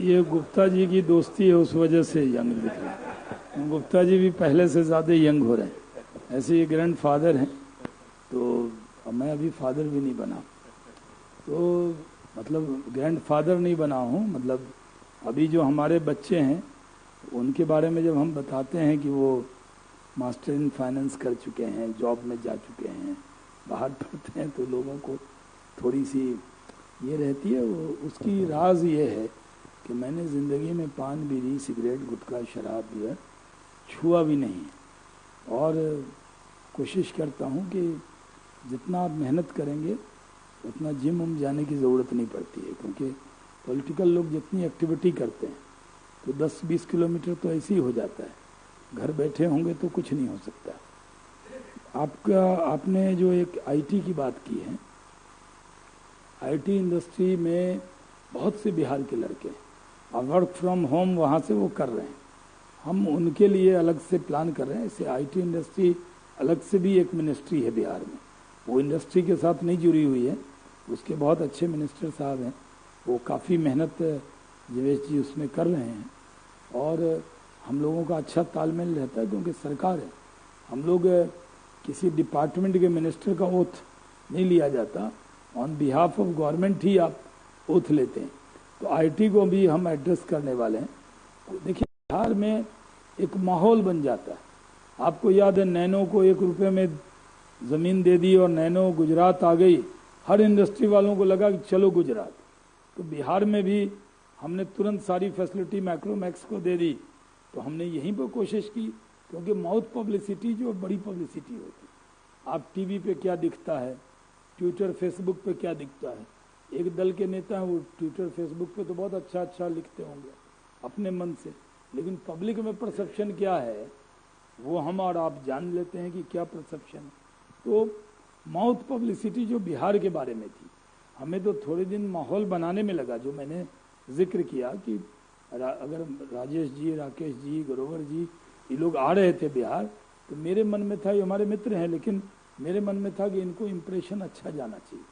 ये गुप्ता जी की दोस्ती है, उस वजह से यंग दिख रहे हैं। गुप्ता जी भी पहले से ज्यादा यंग हो रहे हैं। ऐसे ये ग्रैंड फादर हैं, तो मैं अभी फादर भी नहीं बना, तो मतलब ग्रैंड फादर नहीं बना हूँ। मतलब अभी जो हमारे बच्चे हैं उनके बारे में जब हम बताते हैं कि वो मास्टर इन फाइनेंस कर चुके हैं, जॉब में जा चुके हैं, बाहर पढ़ते हैं, तो लोगों को थोड़ी सी ये रहती है। वो उसकी राज ये है कि मैंने ज़िंदगी में पान, बीड़ी, सिगरेट, गुटखा, शराब, बियर छुआ भी नहीं, और कोशिश करता हूँ कि जितना आप मेहनत करेंगे उतना जिम उम जाने की ज़रूरत नहीं पड़ती है, क्योंकि पॉलिटिकल लोग जितनी एक्टिविटी करते हैं तो 10-20 किलोमीटर तो ऐसे ही हो जाता है, घर बैठे होंगे तो कुछ नहीं हो सकता। आपने जो एक आईटी की बात की है, आईटी इंडस्ट्री में बहुत से बिहार के लड़के और वर्क फ्रॉम होम वहाँ से वो कर रहे हैं, हम उनके लिए अलग से प्लान कर रहे हैं। इसे आईटी इंडस्ट्री अलग से भी एक मिनिस्ट्री है बिहार में, वो इंडस्ट्री के साथ नहीं जुड़ी हुई है, उसके बहुत अच्छे मिनिस्टर साहब हैं, वो काफ़ी मेहनत जीवेश जी उसमें कर रहे हैं, और हम लोगों का अच्छा तालमेल रहता है, क्योंकि सरकार है। हम लोग किसी डिपार्टमेंट के मिनिस्टर का ओथ नहीं लिया जाता, ऑन बिहाफ ऑफ गवर्नमेंट ही आप ओथ लेते हैं। तो आईटी को भी हम एड्रेस करने वाले हैं। देखिए बिहार में एक माहौल बन जाता है। आपको याद है नैनो को 1 रुपये में ज़मीन दे दी और नैनो गुजरात आ गई, हर इंडस्ट्री वालों को लगा कि चलो गुजरात। तो बिहार में भी हमने तुरंत सारी फैसिलिटी मैक्रोमैक्स को दे दी। तो हमने यहीं पर कोशिश की, क्योंकि माउथ पब्लिसिटी जो बड़ी पब्लिसिटी होती है। आप टीवी पे क्या दिखता है, ट्विटर फेसबुक पे क्या दिखता है, एक दल के नेता हैं वो ट्विटर फेसबुक पे तो बहुत अच्छा अच्छा लिखते होंगे अपने मन से, लेकिन पब्लिक में परसेप्शन क्या है वो हम और आप जान लेते हैं कि क्या परसेप्शन है। तो माउथ पब्लिसिटी जो बिहार के बारे में थी, हमें तो थोड़े दिन माहौल बनाने में लगा, जो मैंने जिक्र किया कि अगर राजेश जी, राकेश जी, ग्रोवर जी ये लोग आ रहे थे बिहार, तो मेरे मन में था, ये हमारे मित्र हैं, लेकिन मेरे मन में था कि इनको इम्प्रेशन अच्छा जाना चाहिए,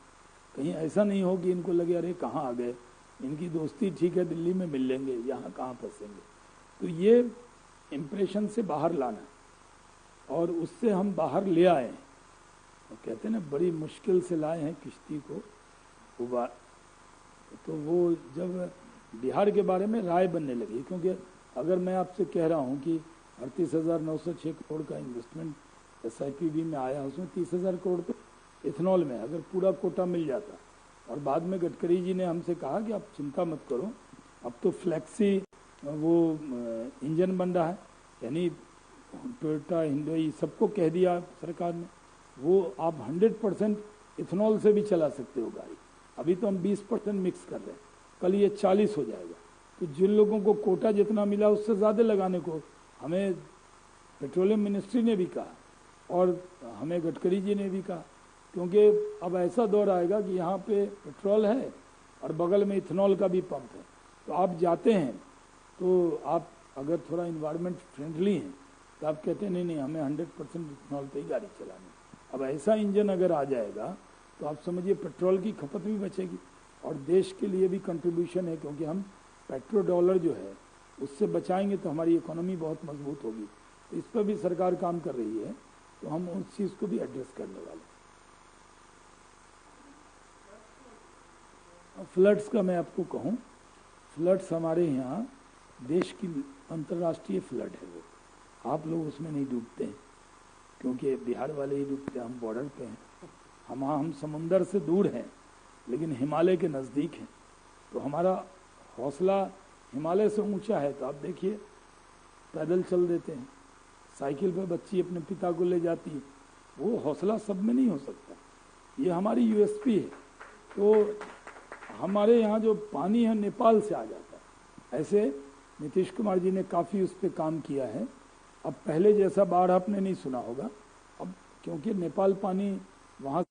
कहीं ऐसा नहीं हो कि इनको लगे अरे कहाँ आ गए, इनकी दोस्ती ठीक है, दिल्ली में मिल लेंगे, यहाँ कहाँ फंसेंगे। तो ये इम्प्रेशन से बाहर लाना, और उससे हम बाहर ले आए हैं। और कहते हैं ना, बड़ी मुश्किल से लाए हैं किश्ती को उबार। तो वो जब बिहार के बारे में राय बनने लगी, क्योंकि अगर मैं आपसे कह रहा हूँ कि 38,906 करोड़ का इन्वेस्टमेंट SIPB में आया, उसमें 30,000 करोड़ तो इथेनॉल में, अगर पूरा कोटा मिल जाता, और बाद में गडकरी जी ने हमसे कहा कि आप चिंता मत करो, अब तो फ्लैक्सी वो इंजन बन रहा है, यानी टोयोटा हिंडई सबको कह दिया सरकार ने, वो आप 100% इथेनॉल से भी चला सकते हो गाड़ी। अभी तो हम 20% मिक्स कर रहे हैं, कल ये 40 हो जाएगा। तो जिन लोगों को कोटा जितना मिला उससे ज़्यादा लगाने को हमें पेट्रोलियम मिनिस्ट्री ने भी कहा, और हमें गडकरी जी ने भी कहा, क्योंकि अब ऐसा दौर आएगा कि यहाँ पे पेट्रोल है और बगल में इथेनॉल का भी पंप है। तो आप जाते हैं तो आप अगर थोड़ा इन्वायरमेंट फ्रेंडली हैं तो आप कहते हैं नहीं हमें 100% इथेनॉल पे ही गाड़ी चलानी। अब ऐसा इंजन अगर आ जाएगा तो आप समझिए पेट्रोल की खपत भी बचेगी और देश के लिए भी कंट्रीब्यूशन है, क्योंकि हम पेट्रो डॉलर जो है उससे बचाएंगे तो हमारी इकोनॉमी बहुत मजबूत होगी। तो इस पर भी सरकार काम कर रही है, तो हम उस चीज़ को भी एड्रेस करने वाले हैं। फ्लड्स का मैं आपको कहूँ, फ्लड्स हमारे यहाँ देश की अंतर्राष्ट्रीय फ्लड है, वो आप लोग उसमें नहीं डूबते हैं, क्योंकि बिहार वाले ही डूबते हैं, हम बॉर्डर पे हैं, हम समुंदर से दूर हैं लेकिन हिमालय के नज़दीक हैं। तो हमारा हौसला हिमालय से ऊंचा है। तो आप देखिए पैदल चल देते हैं, साइकिल पे बच्ची अपने पिता को ले जाती है, वो हौसला सब में नहीं हो सकता, ये हमारी USP है। तो हमारे यहाँ जो पानी है नेपाल से आ जाता है। ऐसे नीतीश कुमार जी ने काफ़ी उस पर काम किया है। अब पहले जैसा बाढ़ आपने नहीं सुना होगा अब, क्योंकि नेपाल पानी वहाँ